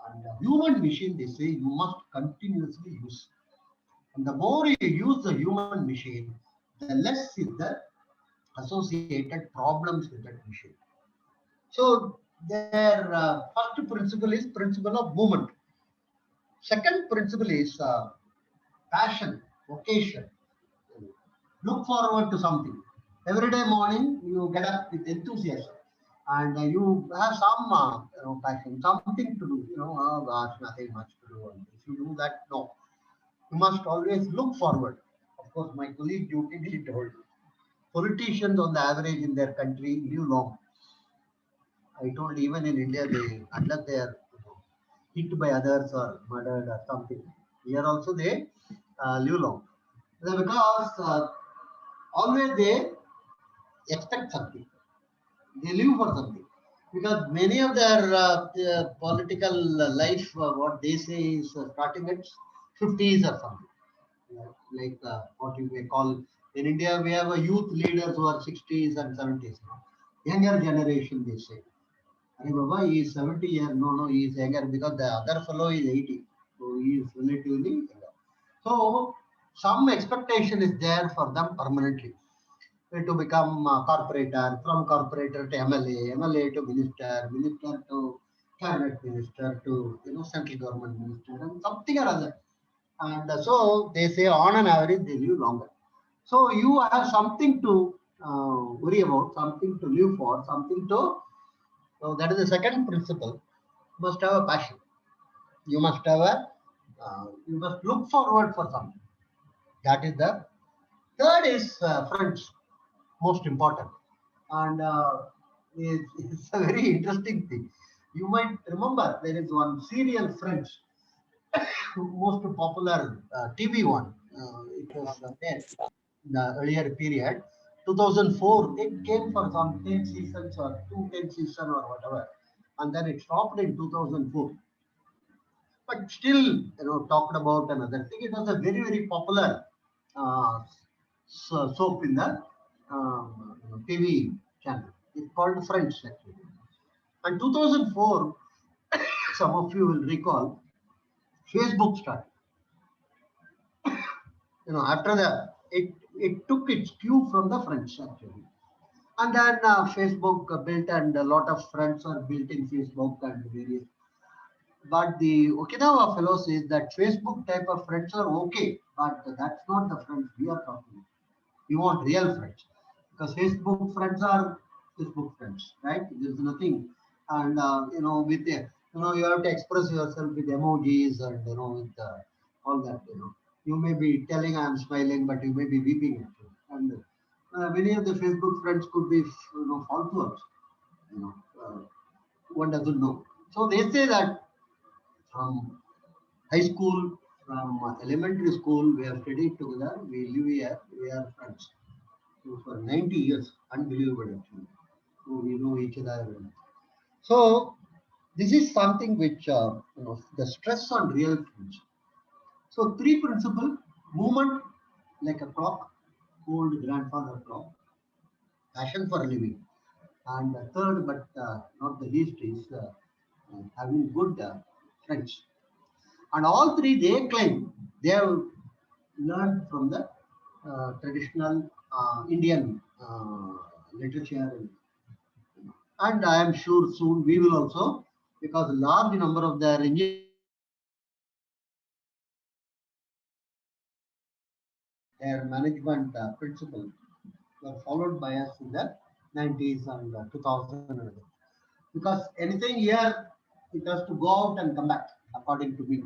And human machine, they say you must continuously use. And the more you use the human machine, the less is the associated problems with that machine. So their first principle is principle of movement. Second principle is passion, vocation. Look forward to something. Every day morning you get up with enthusiasm and you have some passion, something to do. You know, oh gosh, nothing much to do. And if you do that, no. You must always look forward. Of course, my colleague jokingly told politicians on the average in their country live long. I told even in India, unless they are hit by others or murdered or something, here also they live long. Because always they expect something. They live for something. Because many of their political life, what they say is starting at 50s or something. Like what you may call in India, we have a youth leaders who are 60s and 70s. Younger generation, they say. Hey, Baba, he is 70 years. No, he is younger because the other fellow is 80. So he is relatively younger. So some expectation is there for them permanently to become corporator, from corporator to MLA, MLA to minister, minister to cabinet minister to central government minister and something or other. And so they say on an average they live longer. So you have something to worry about, something to live for, something to. So that is the second principle. You must have a passion. You must have you must look forward for something. That is the third is friends, most important. And it's a very interesting thing. You might remember there is one serial Friends, most popular TV one. It was there in the earlier period. 2004, it came for some 10 seasons or 10 seasons or whatever. And then it stopped in 2004. But still, talked about another thing. It was a very, very popular soap in the TV channel. It's called Friends actually. And 2004, some of you will recall, Facebook started. After that, it took its cue from the Friends actually. And then Facebook built, and a lot of friends are built in Facebook and various. But the Okinawa fellow says that Facebook type of friends are okay, but that's not the friends we are talking about. We want real friends, because Facebook friends are Facebook friends, right? There's nothing, and with the, you have to express yourself with emojis and with all that. You may be telling I'm smiling, but you may be weeping actually, and many of the Facebook friends could be false also. You know, uh, One doesn't know. So they say that from high school, from elementary school, we have studied together. We live here. We are friends. So for 90 years, unbelievable actually. So we know each other. So this is something which the stress on real friends. So three principle: movement like a clock, old grandfather clock, passion for living, and third, but not the least, is having good friends. And all three they claim they have learned from the traditional Indian literature. And I am sure soon we will also, because a large number of their their management principles were followed by us in the 90s and 2000. Because anything here, it has to go out and come back, according to me.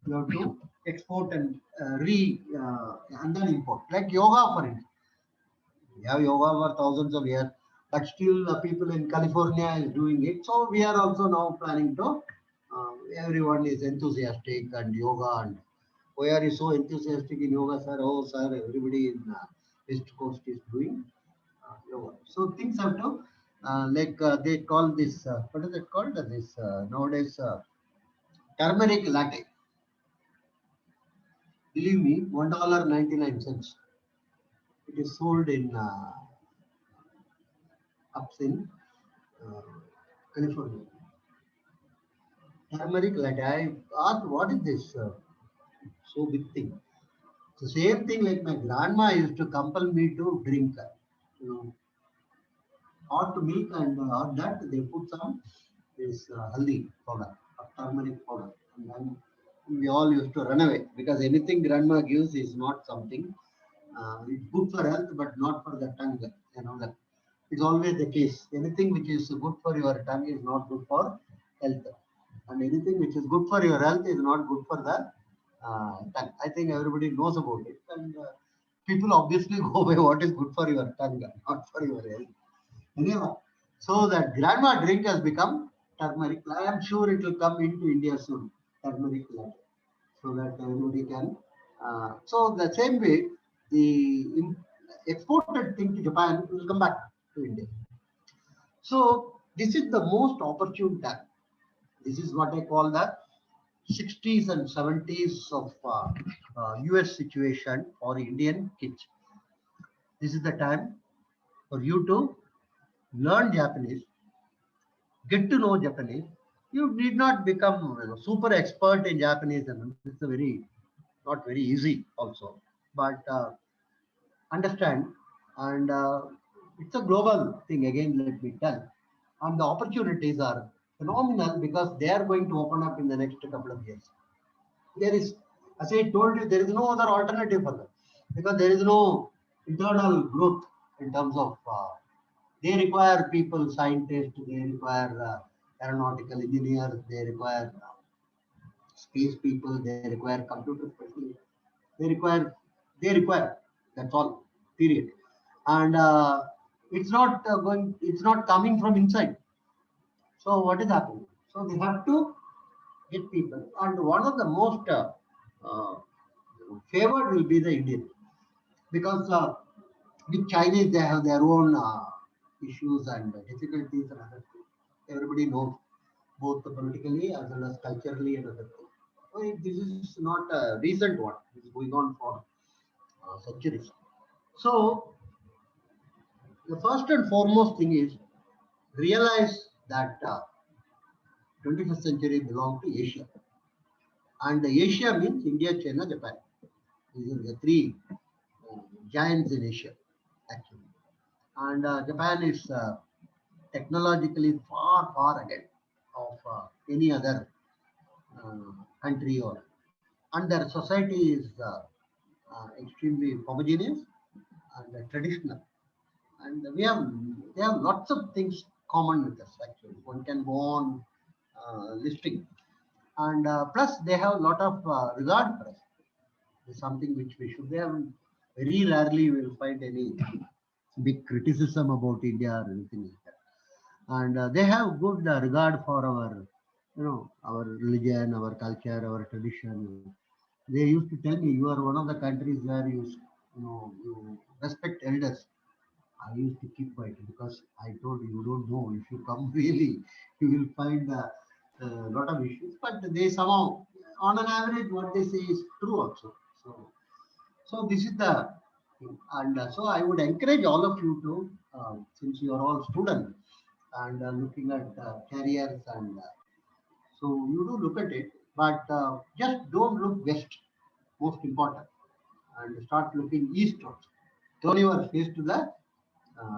You have to export and and then import. Like yoga, for instance. We have yoga for thousands of years, but still people in California is doing it. So we are also now planning to. Everyone is enthusiastic and yoga, and why are you so enthusiastic in yoga, sir? Oh, sir, everybody in West Coast is doing yoga. So things have to they call this what is it called? This nowadays turmeric latte. Believe me, $1.99. It is sold in ups in uh, California. Turmeric latte. I asked, what is this so big thing? The same thing like my grandma used to compel me to drink, hot milk, and on that they put some this haldi powder, turmeric powder, and then we all used to run away, because anything grandma gives is not something. It's good for health, but not for the tongue. That is always the case. Anything which is good for your tongue is not good for health, and anything which is good for your health is not good for the tongue. I think everybody knows about it, and people obviously go by what is good for your tongue, not for your health. Anyway, so that grandma drink has become turmeric. I am sure it will come into India soon, turmeric latte, so that everybody can. So the same way, the exported thing to Japan will come back to India. So this is the most opportune time. This is what I call the 60s and 70s of US situation for Indian kids. This is the time for you to learn Japanese, get to know Japanese. You need not become super expert in Japanese, and it's a very not very easy also. But understand, and it's a global thing again. Let me tell, and the opportunities are phenomenal, because they are going to open up in the next couple of years. There is, as I told you, there is no other alternative for them, because there is no internal growth in terms of. They require people, scientists, they require aeronautical engineers, they require space people, they require computer specialists, they require, that's all, period. And it's not coming from inside. So what is happening? So they have to get people. And one of the most uh, favored will be the Indian, because with Chinese, they have their own issues and difficulties and other things. Everybody knows, both politically as well as culturally and other things. So this is not a recent one. It's going on for centuries. So The first and foremost thing is realize that 21st century belongs to Asia. And Asia means India, China, Japan. These are the three giants in Asia, actually. And Japan is technologically far, far ahead of any other country, and their society is extremely homogeneous and traditional. And they have lots of things common with us, actually. One can go on listing. And plus, they have a lot of regard for us. It's something which we should have. Very rarely will find any big criticism about India or anything like that. And they have good regard for our, our religion, our culture, our tradition. They used to tell me, you are one of the countries where you respect elders. I used to keep quiet because I told you don't know. If you come really, you will find a lot of issues. But they somehow, on an average, what they say is true also. So this is the thing. And so I would encourage all of you to, since you are all students and looking at careers, and so you do look at it, but just don't look west. Most important, and start looking east also. Turn your face to the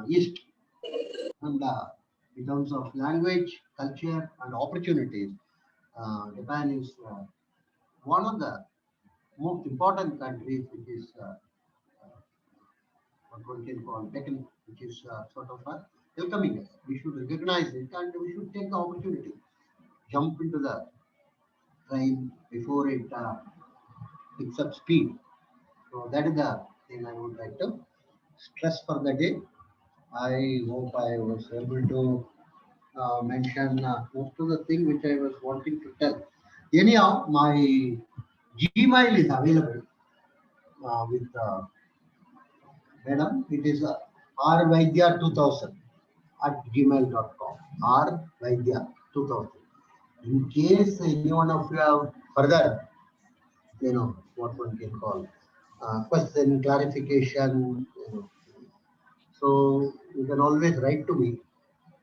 east. And in terms of language, culture, and opportunities, Japan is one of the most important countries, which is what one can call beacon, which is sort of welcoming us. We should recognize it and we should take the opportunity, jump into the train before it picks up speed. So that is the thing I would like to stress for the day. I hope I was able to mention most of the thing which I was wanting to tell. Anyhow, my Gmail is available with madam. It is rvaidya2000 at gmail.com. rvaidya2000. In case any one of you have further, what one can call question, clarification, so you can always write to me.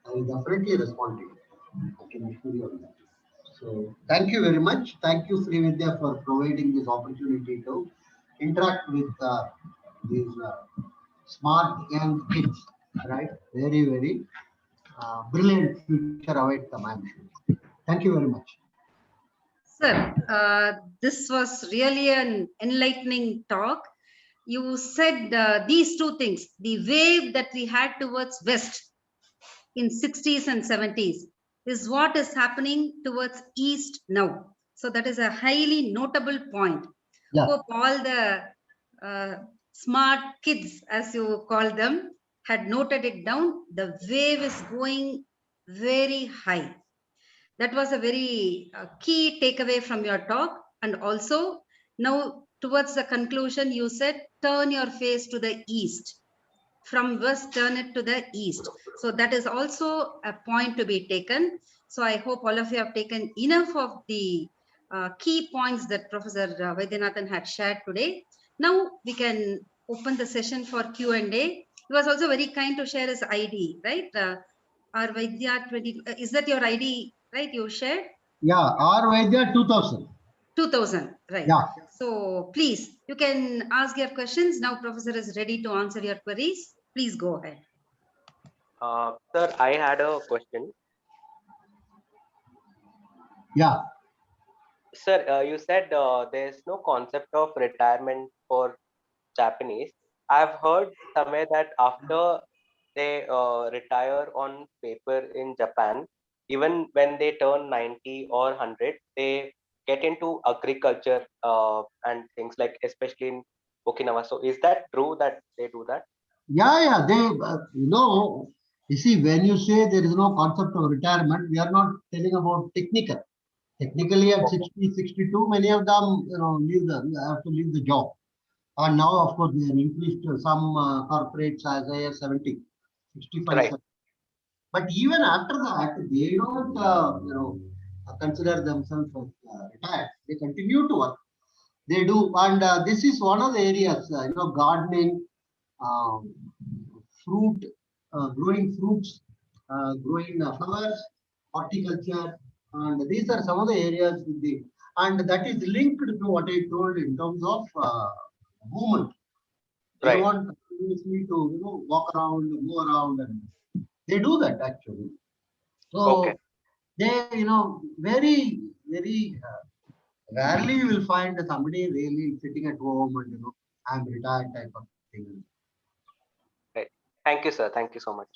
I will definitely respond to you. I can assure you on that. So thank you very much. Thank you, Srividya, for providing this opportunity to interact with these smart young kids. Right? Very, very brilliant future awaits them, I'm sure. Thank you very much. Sir, this was really an enlightening talk. You said these two things, the wave that we had towards West in 60s and 70s is what is happening towards East now. So that is a highly notable point. Yeah. Hope all the smart kids, as you call them, had noted it down. The wave is going very high. That was a very key takeaway from your talk. And also now towards the conclusion, you said, turn your face to the East. From West, turn it to the East. So that is also a point to be taken. So I hope all of you have taken enough of the key points that Professor Vaidyanathan had shared today. Now we can open the session for Q&A. He was also very kind to share his ID, right? Vaidya 20, is that your ID, right? You shared? Yeah, Vaidya 2000. 2000, right? Yeah. So please, you can ask your questions. Now Professor is ready to answer your queries. Please go ahead. Sir, I had a question. Yeah. Sir, you said there's no concept of retirement for Japanese. I've heard somewhere that after they retire on paper in Japan, even when they turn 90 or 100, they get into agriculture and things like, especially in Okinawa. So is that true that they do that? Yeah. They, you see, when you say there is no concept of retirement, we are not telling about technical. Technically, at 60, 62, many of them, have to leave the job. And now, of course, they are increased to some corporates as high as 70, 65. Right. 70. But even after that, they don't, consider themselves as retired. They continue to work. They do, and this is one of the areas, gardening, fruit growing fruits, growing flowers, horticulture, and these are some of the areas with the, and that is linked to what I told in terms of movement. They Right. want continuously to walk around, move around, and they do that actually. So Okay. they very very rarely you will find somebody really sitting at home and I'm retired type of thing. Right. Thank you, sir. Thank you so much.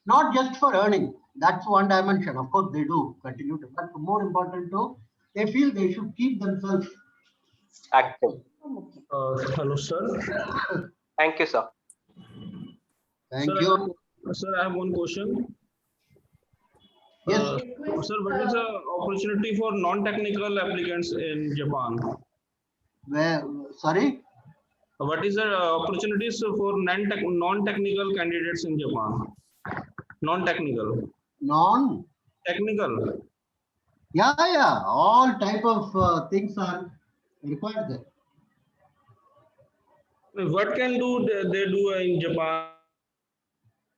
Not just for earning. That's one dimension. Of course, they do continue to, but more important too, they feel they should keep themselves. Active. Hello, sir. Thank you, sir. Thank Sir, you. Sir, I have one question. Yes. Sir, what is the opportunity for non-technical applicants in Japan? Where? Sorry. What is the opportunities for non-technical candidates in Japan? Non-technical. Non. Technical. Yeah, yeah. All type of things are required there. What can they do in Japan?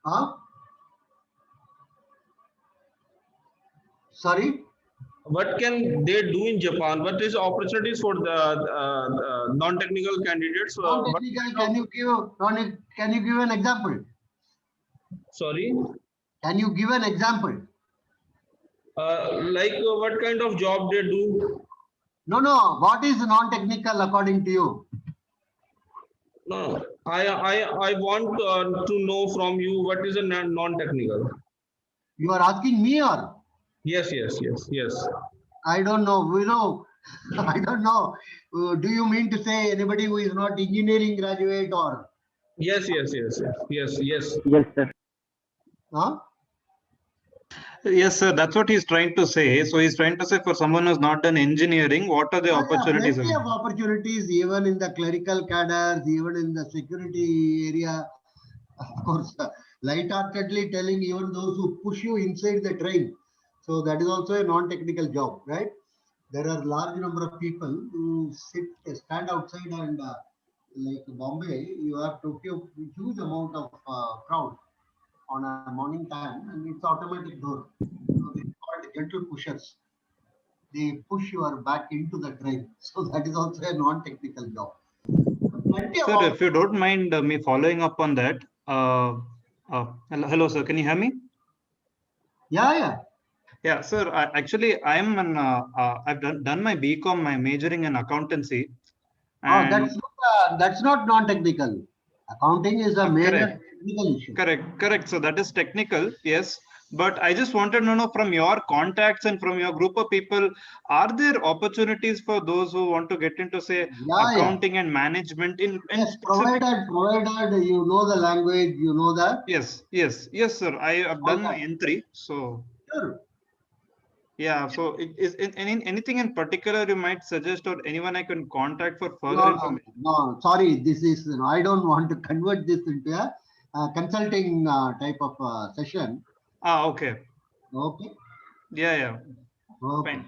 Huh? Sorry. What can they do in Japan? What is opportunities for the non-technical candidates? Non-technical. Can you give an example? Sorry. Can you give an example? Like what kind of job they do? No, no. What is non-technical according to you? No, I want to know from you what is a non-technical. You are asking me or? Yes. I don't know. I don't know. Do you mean to say anybody who is not engineering graduate or? Yes. Yes, sir. Huh? Yes, sir. That's what he's trying to say. So he's trying to say for someone who's not done engineering, what are the opportunities? Plenty of opportunities, even in the clerical cadres, even in the security area. Of course, light-heartedly telling even those who push you inside the train. So that is also a non-technical job, right? There are large number of people who stand outside and like Bombay, you have to give huge amount of crowd on a morning time and it's automatic door. So they call it gentle pushers. They push your back into the train. So that is also a non-technical job. Sir, if you don't mind me following up on that. Hello, sir. Can you hear me? Yeah. Yeah, sir. I've done my BCom, my majoring in accountancy. And That's not non-technical. Accounting is a major technical issue. Correct. So that is technical, yes. But I just wanted to know from your contacts and from your group of people, are there opportunities for those who want to get into, say, accounting and management Yes, provided you know the language, you know that. Yes, sir. I have done my N3, so. Sure. Yeah, so is anything in particular you might suggest or anyone I can contact for further information? No, sorry, this is, I don't want to convert this into a consulting type of session. Okay. Okay. Yeah. Okay. Fine.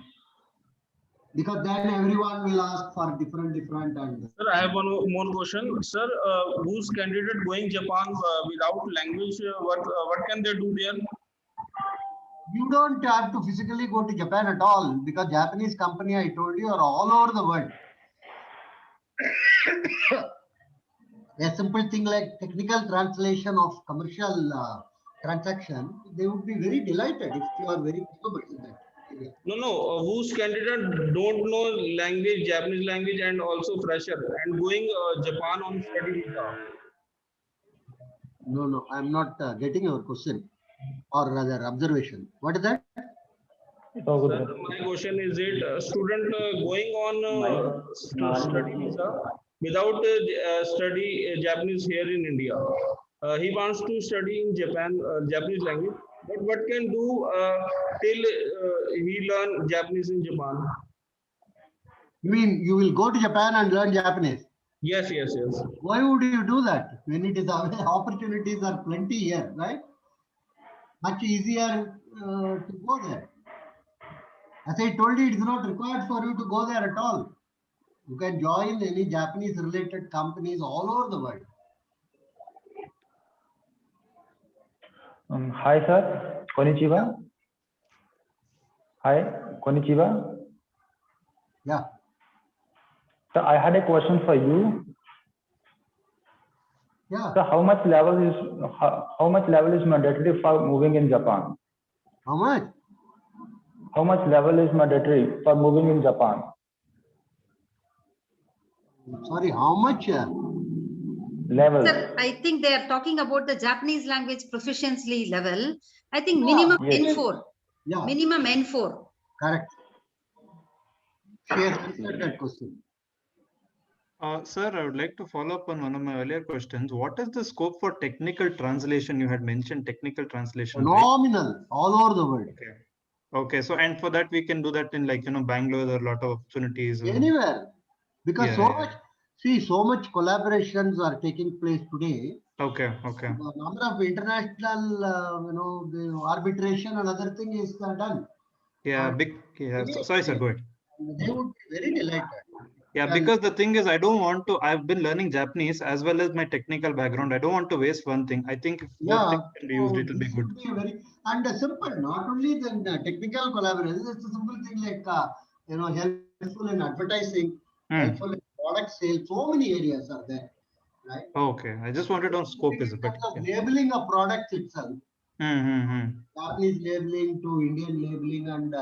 Because then everyone will ask for different and. Sir, I have one more question. Sir, who's candidate going Japan without language? What can they do there? You don't have to physically go to Japan at all because Japanese company, I told you, are all over the world. A simple thing like technical translation of commercial transaction, they would be very delighted if you are very capable in that area. No. Whose candidate don't know language, Japanese language, and also fresher and going Japan on study visa? No, I'm not getting your question or rather observation. What is that? Sir, my question is it a student going on study visa without study Japanese here in India? He wants to study in Japan Japanese language, but what can do till he learn Japanese in Japan? You mean you will go to Japan and learn Japanese? Yes. Why would you do that when it is opportunities are plenty here, right? Much easier to go there. As I told you, it is not required for you to go there at all. You can join any Japanese related companies all over the world. Hi, sir. Konnichiwa. Hi, konnichiwa. Yeah. So I had a question for you. Yeah. So how much level is mandatory for moving in Japan? How much? How much level is mandatory for moving in Japan? Sorry, how much? Level. Sir, I think they are talking about the Japanese language proficiency level. I think Yeah, minimum yes. N4. Yeah, Minimum N4. correct. She has answered that question. Sir, I would like to follow up on one of my earlier questions. What is the scope for technical translation? You had mentioned technical translation, right? Phenomenal all over the world. Okay. Okay. So, and for that, we can do that in like, Bangalore, there are a lot of opportunities. Anywhere. Because Yeah, so yeah. much, see, so much collaborations are taking place today. Okay. Okay. The number of international, the arbitration and other thing is done. Yeah. And Big. Yeah. any- Sorry, sir. Go ahead. They would be very delighted. Yeah, And- because the thing is, I don't want to. I've been learning Japanese as well as my technical background. I don't want to waste one thing. I think if both Yeah, things can be used, so it will be this good. would be very and simple. Not only the technical collaboration, it's a simple thing like helpful in advertising, helpful in product sales. So many areas are there, right? Okay, I just wanted on scope is In but terms of labeling of products itself, mm-hmm. Japanese labeling to Indian labeling and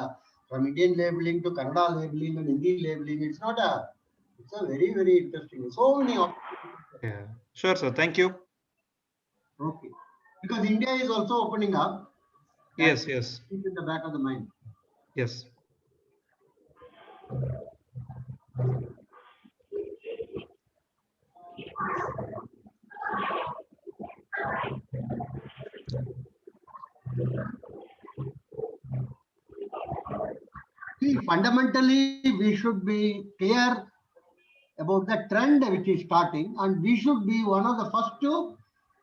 from Indian labeling to Kannada labeling and Hindi labeling. It's a very, very interesting. So many opportunities. Yeah, sure, sir. Thank you. Okay. Because India is also opening up. Yes, yes, Keep in the back of the mind. yes. See, fundamentally, we should be clear about the trend which is starting, and we should be one of the first to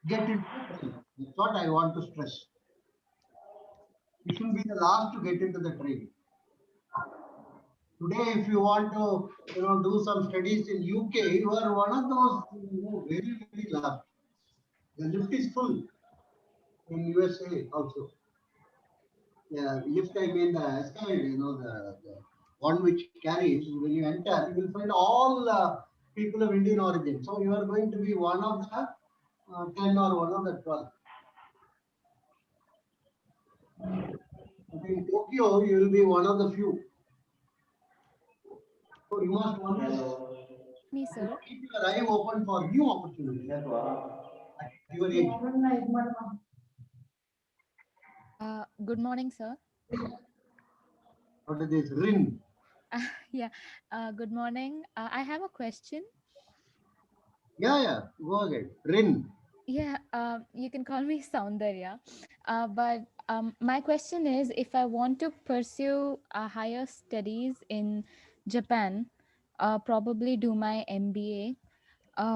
get into the trend. That's what I want to stress. We shouldn't be the last to get into the trend. Today, if you want to, do some studies in UK, you are one of those very, very last. The lift is full in USA also. Yeah, lift, I mean the escalator, the one which carries, when you enter, you will find all people of Indian origin. So you are going to be one of the 10 or one of the 12. But in Tokyo, you will be one of the few. So you must always Me, sir. keep your eye open for new opportunities at your age. Good morning, sir. What is this? RIN. Yeah. Good morning. I have a question. Yeah, go ahead. RIN. Yeah. You can call me Soundarya. But my question is, if I want to pursue higher studies in Japan, probably do my MBA,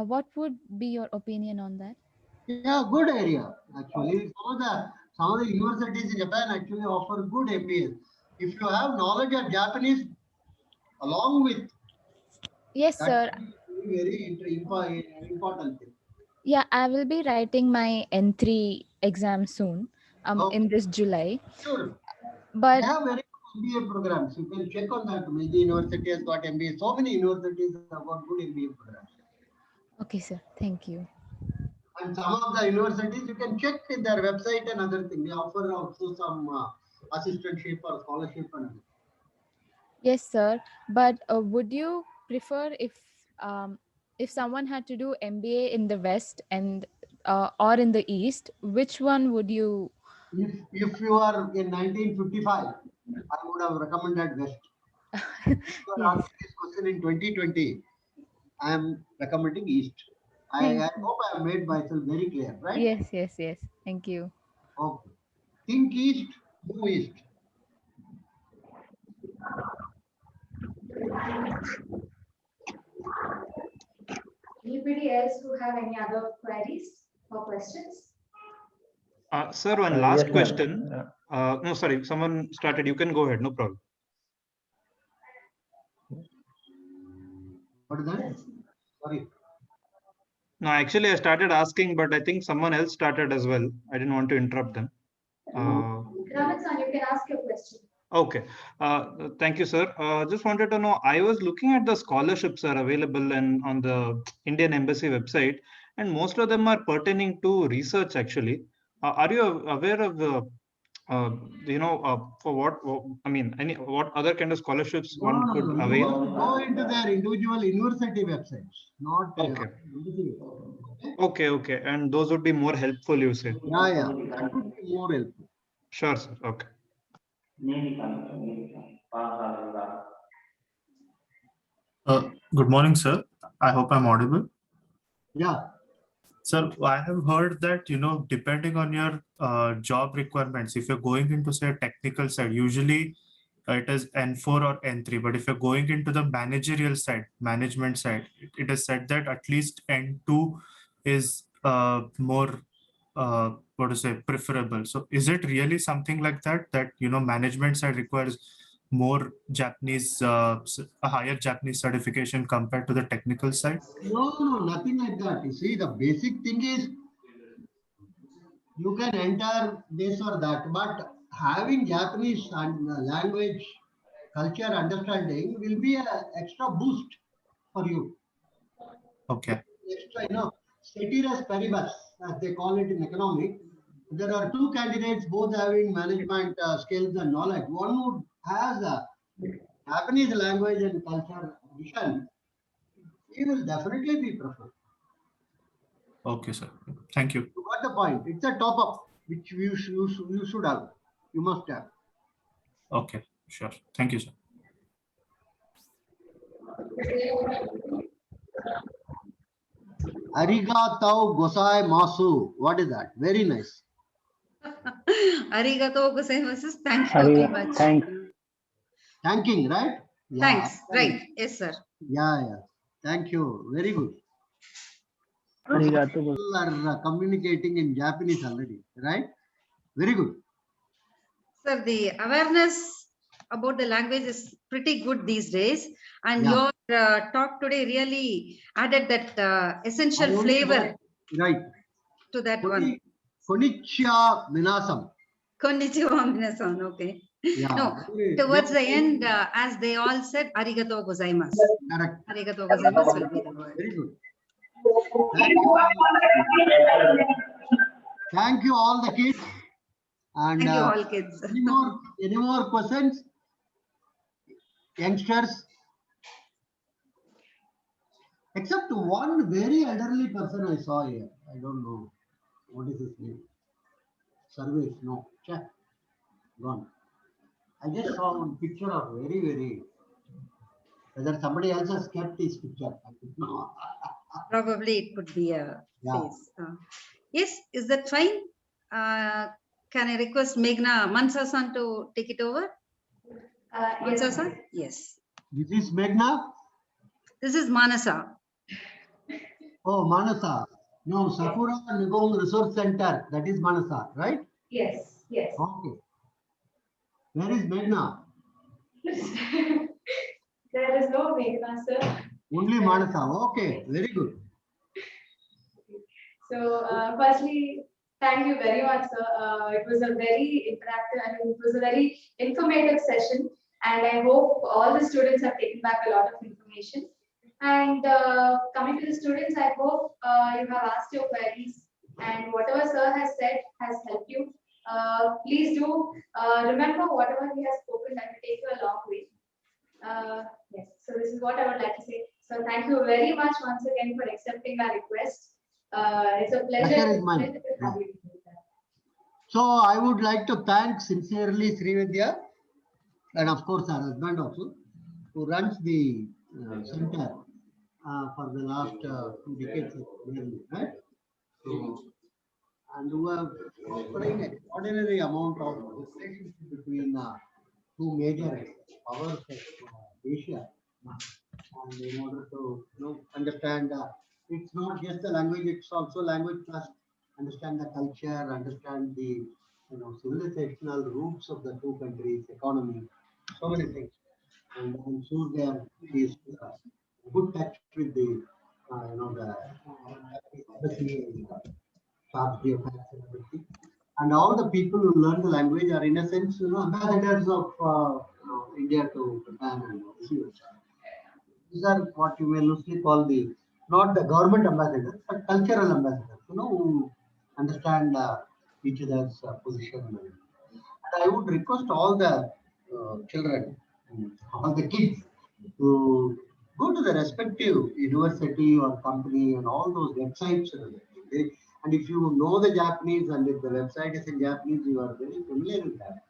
what would be your opinion on that? Yeah, good area. Actually, some of the universities in Japan actually offer good MBAs. If you have knowledge of Japanese, along with Yes, sir. that, very important thing. Yeah, I will be writing my N3 exam soon. Okay. In this July. Sure. But They have very good MBA programs. You can check on that. Maybe university has got MBA. So many universities have got good MBA programs. okay, sir. Thank you. And some of the universities, you can check in their website and other things. They offer also some assistantship or scholarship and other. Yes, sir. But would you prefer if someone had to do MBA in the West and or in the East, which one would you? If you are in 1955, I would have recommended West. If you are Yes. asking this question in 2020, I am recommending East. I hope I have made myself very clear, right? Yes. Thank you. Okay. Think East, do East. Anybody else who have any other queries or questions? Sir, one Yes, last ma'am. question. No, sorry, someone started. You can go ahead. No problem. What is that? Sorry. No, actually, I started asking, but I think someone else started as well. I didn't want to interrupt them. Raman-san, you can ask your question. Okay. Thank you, sir. Just wanted to know, I was looking at the scholarships are available on the Indian Embassy website, and most of them are pertaining to research actually. Are you aware of the, for what, I mean, what other kind of scholarships one could You avail? have to go into their individual university websites, not Okay. embassy websites. Okay. And those would be more helpful, you said. Yeah. That would be more helpful. Sure, sir. Okay. Good morning, sir. I hope I'm audible. Yeah. Sir, I have heard that, depending on your job requirements, if you're going into, say, a technical side, usually it is N4 or N3. But if you're going into the managerial side, management side, it is said that at least N2 is more, preferable. So is it really something like that, management side requires more Japanese, a higher Japanese certification compared to the technical side? No, nothing like that. You see, the basic thing is you can enter this or that, but having Japanese language, culture, understanding will be an extra boost for you. Okay. Extra, ceteris paribus, as they call it in economics. There are two candidates, both having management skills and knowledge. One who has a Japanese language and culture vision, he will definitely be preferred. Okay, sir. Thank you. You got the point. It's a top up which you should have. You must have. Okay, sure. Thank you, sir. Arigatou gozaimasu. What is that? Very nice. Arigatou gozaimasu. Thank you very much. Thanking, right? Yeah. Thanks. Right. Yes, sir. Yeah. Thank you. Very good. Arigatou. People are communicating in Japanese already, right? Very good. Sir, the awareness about the language is pretty good these days. And your talk today really added that essential flavor to that one. Konnichiwa minasam. Konnichiwa minasan. Okay. Yeah. No, towards the end, as they all said, arigatou gozaimasu. Correct. Arigatou gozaimasu will be the word. Very good. Thank you all the kids. And thank you all kids. Any more questions? Youngsters? Except one very elderly person I saw here. I don't know. What is his name? Service? No. Check. Gone. I just saw one picture of very. Whether somebody else has kept his picture. I don't know. Probably it could be a face. Yes, is that fine? Can I request Meghna Mansa-san to take it over? Mansa-san? Yes. This is Meghna? This is Manasa. Oh, Manasa. No, Sakura Nigong Resource Center. That is Manasa, right? Yes. Okay. Where is Meghna? There is no Meghna, sir. Only Manasa. Okay, very good. So, firstly, thank you very much, sir. It was a very interactive, it was a very informative session, and I hope all the students have taken back a lot of information. And coming to the students, I hope you have asked your queries, and whatever sir has said has helped you. Please do remember whatever he has spoken, that will take you a long way. Yes, so this is what I would like to say. So thank you very much once again for accepting our request. It's a pleasure to have you. So I would like to thank sincerely Srividya, and of course her husband also, who runs the center for the last 2 decades, right? So, and who have offering extraordinary amount of relationship between two major powers of Asia, and in order to understand, it's not just the language; it's also language plus understand the culture, understand the civilizational roots of the two countries, economy, so many things. And I'm sure there is good touch with the the embassy and charge the affairs and everything. And all the people who learn the language are, in a sense, ambassadors of India to Japan and vice versa. These are what you may loosely call not the government ambassadors, but cultural ambassadors, who understand each other's position. And I would request all the children, all the kids, to go to the respective university or company and all those websites. And if you know the Japanese and if the website is in Japanese, you are very familiar with that.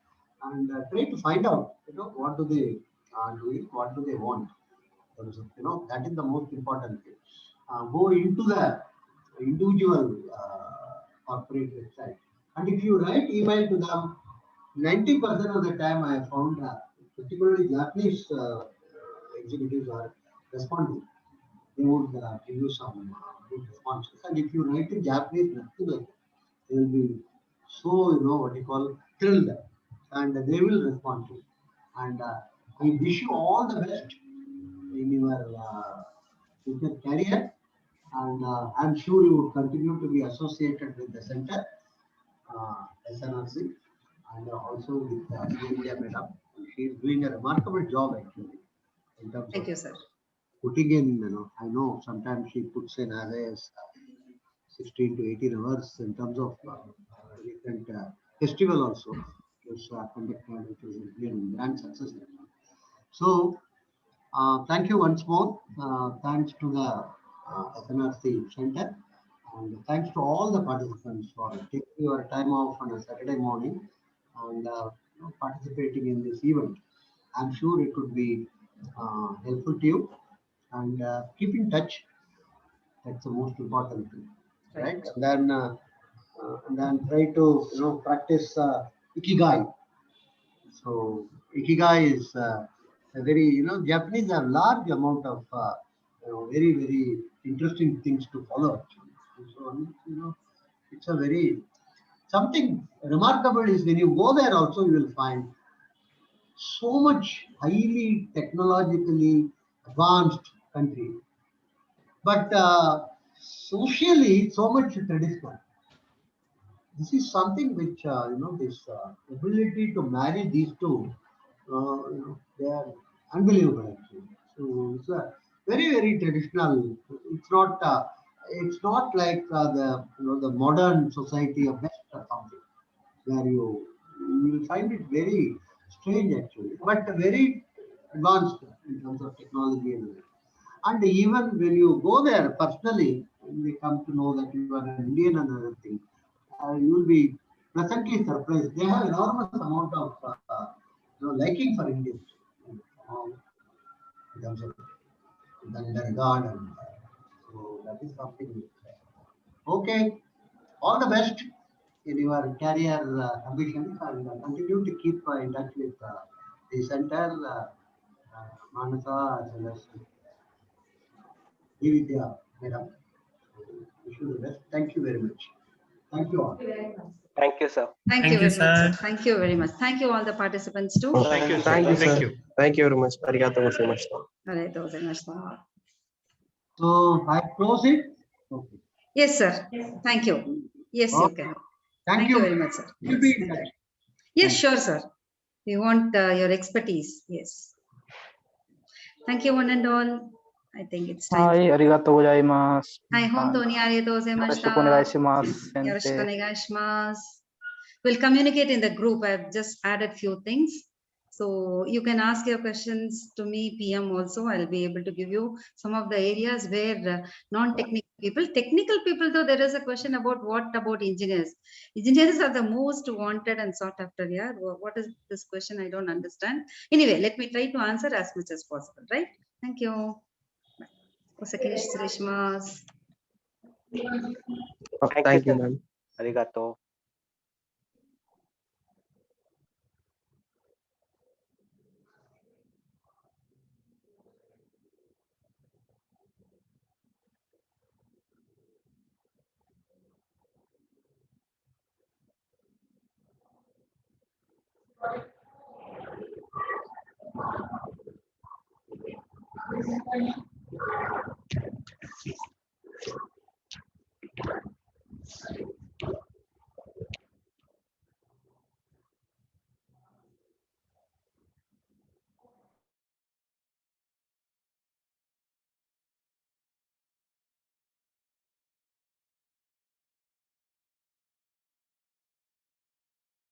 And try to find out, what do they do, what do they want. That is the most important thing. Go into the individual corporate website. And if you write email to them, 90% of the time I have found, particularly Japanese executives are responding. They would give you some good responses. And if you write in Japanese, nothing like that. They will be so, what you call, thrilled. And they will respond to you. And I wish you all the best in your future career. And I'm sure you would continue to be associated with the center, SNRC, and also with Srividya Madam. She is doing a remarkable job actually. In terms Thank of you, sir. putting in, I know sometimes she puts in as 16 to 18 hours in terms of recent festival also. Was conducted, which was a grand success. So, thank you once more. Thanks to the SNRC Center. And thanks to all the participants for taking your time off on a Saturday morning and participating in this event. I'm sure it could be helpful to you. And keep in touch. That's the most important thing, right? And then try to practice ikigai. So ikigai is a very Japanese have large amount of very very interesting things to follow. Actually. So it's a very something remarkable is when you go there also you will find so much highly technologically advanced country, but socially so much traditional. This is something which this ability to marry these two, they are unbelievable actually. So it's a very very traditional. It's not like the modern society of West or something where you will find it very strange actually, but very advanced in terms of technology and even when you go there personally, when we come to know that you are an Indian and other thing, you will be pleasantly surprised. They have enormous amount of liking for Indians in terms of the regard, and so that is something. Okay, all the best in your career ambitions, and continue to keep in touch with the center, Manasa, as well as Vidya, Madam. Wish you the best. Thank you very much. Thank you all. Thank you, sir. Thank you very much, sir. Thank you very much. Thank you all the participants too. Thank you, sir. Thank you, Thank sir. you. Thank you very much. Arigatou gozaimasu. So I close it. Okay. Yes, sir. Thank you. Yes, you can. Thank you very much, sir. We'll be in touch. Yes, sure, sir. We want your expertise. Yes. Thank you, one and all. I think it's time. はい、ありがとうございます。はい、本当にありがとうございました。よろしくお願いします。よろしくお願いします。We'll communicate in the group. I've just added few things. So you can ask your questions to me, PM also. I'll be able to give you some of the areas where technical people, though there is a question about what about engineers. Engineers are the most wanted and sought after. Yeah, what is this question? I don't understand. Anyway, let me try to answer as much as possible, right? Thank you. Thank you, ma'am. Arigato. Thank you.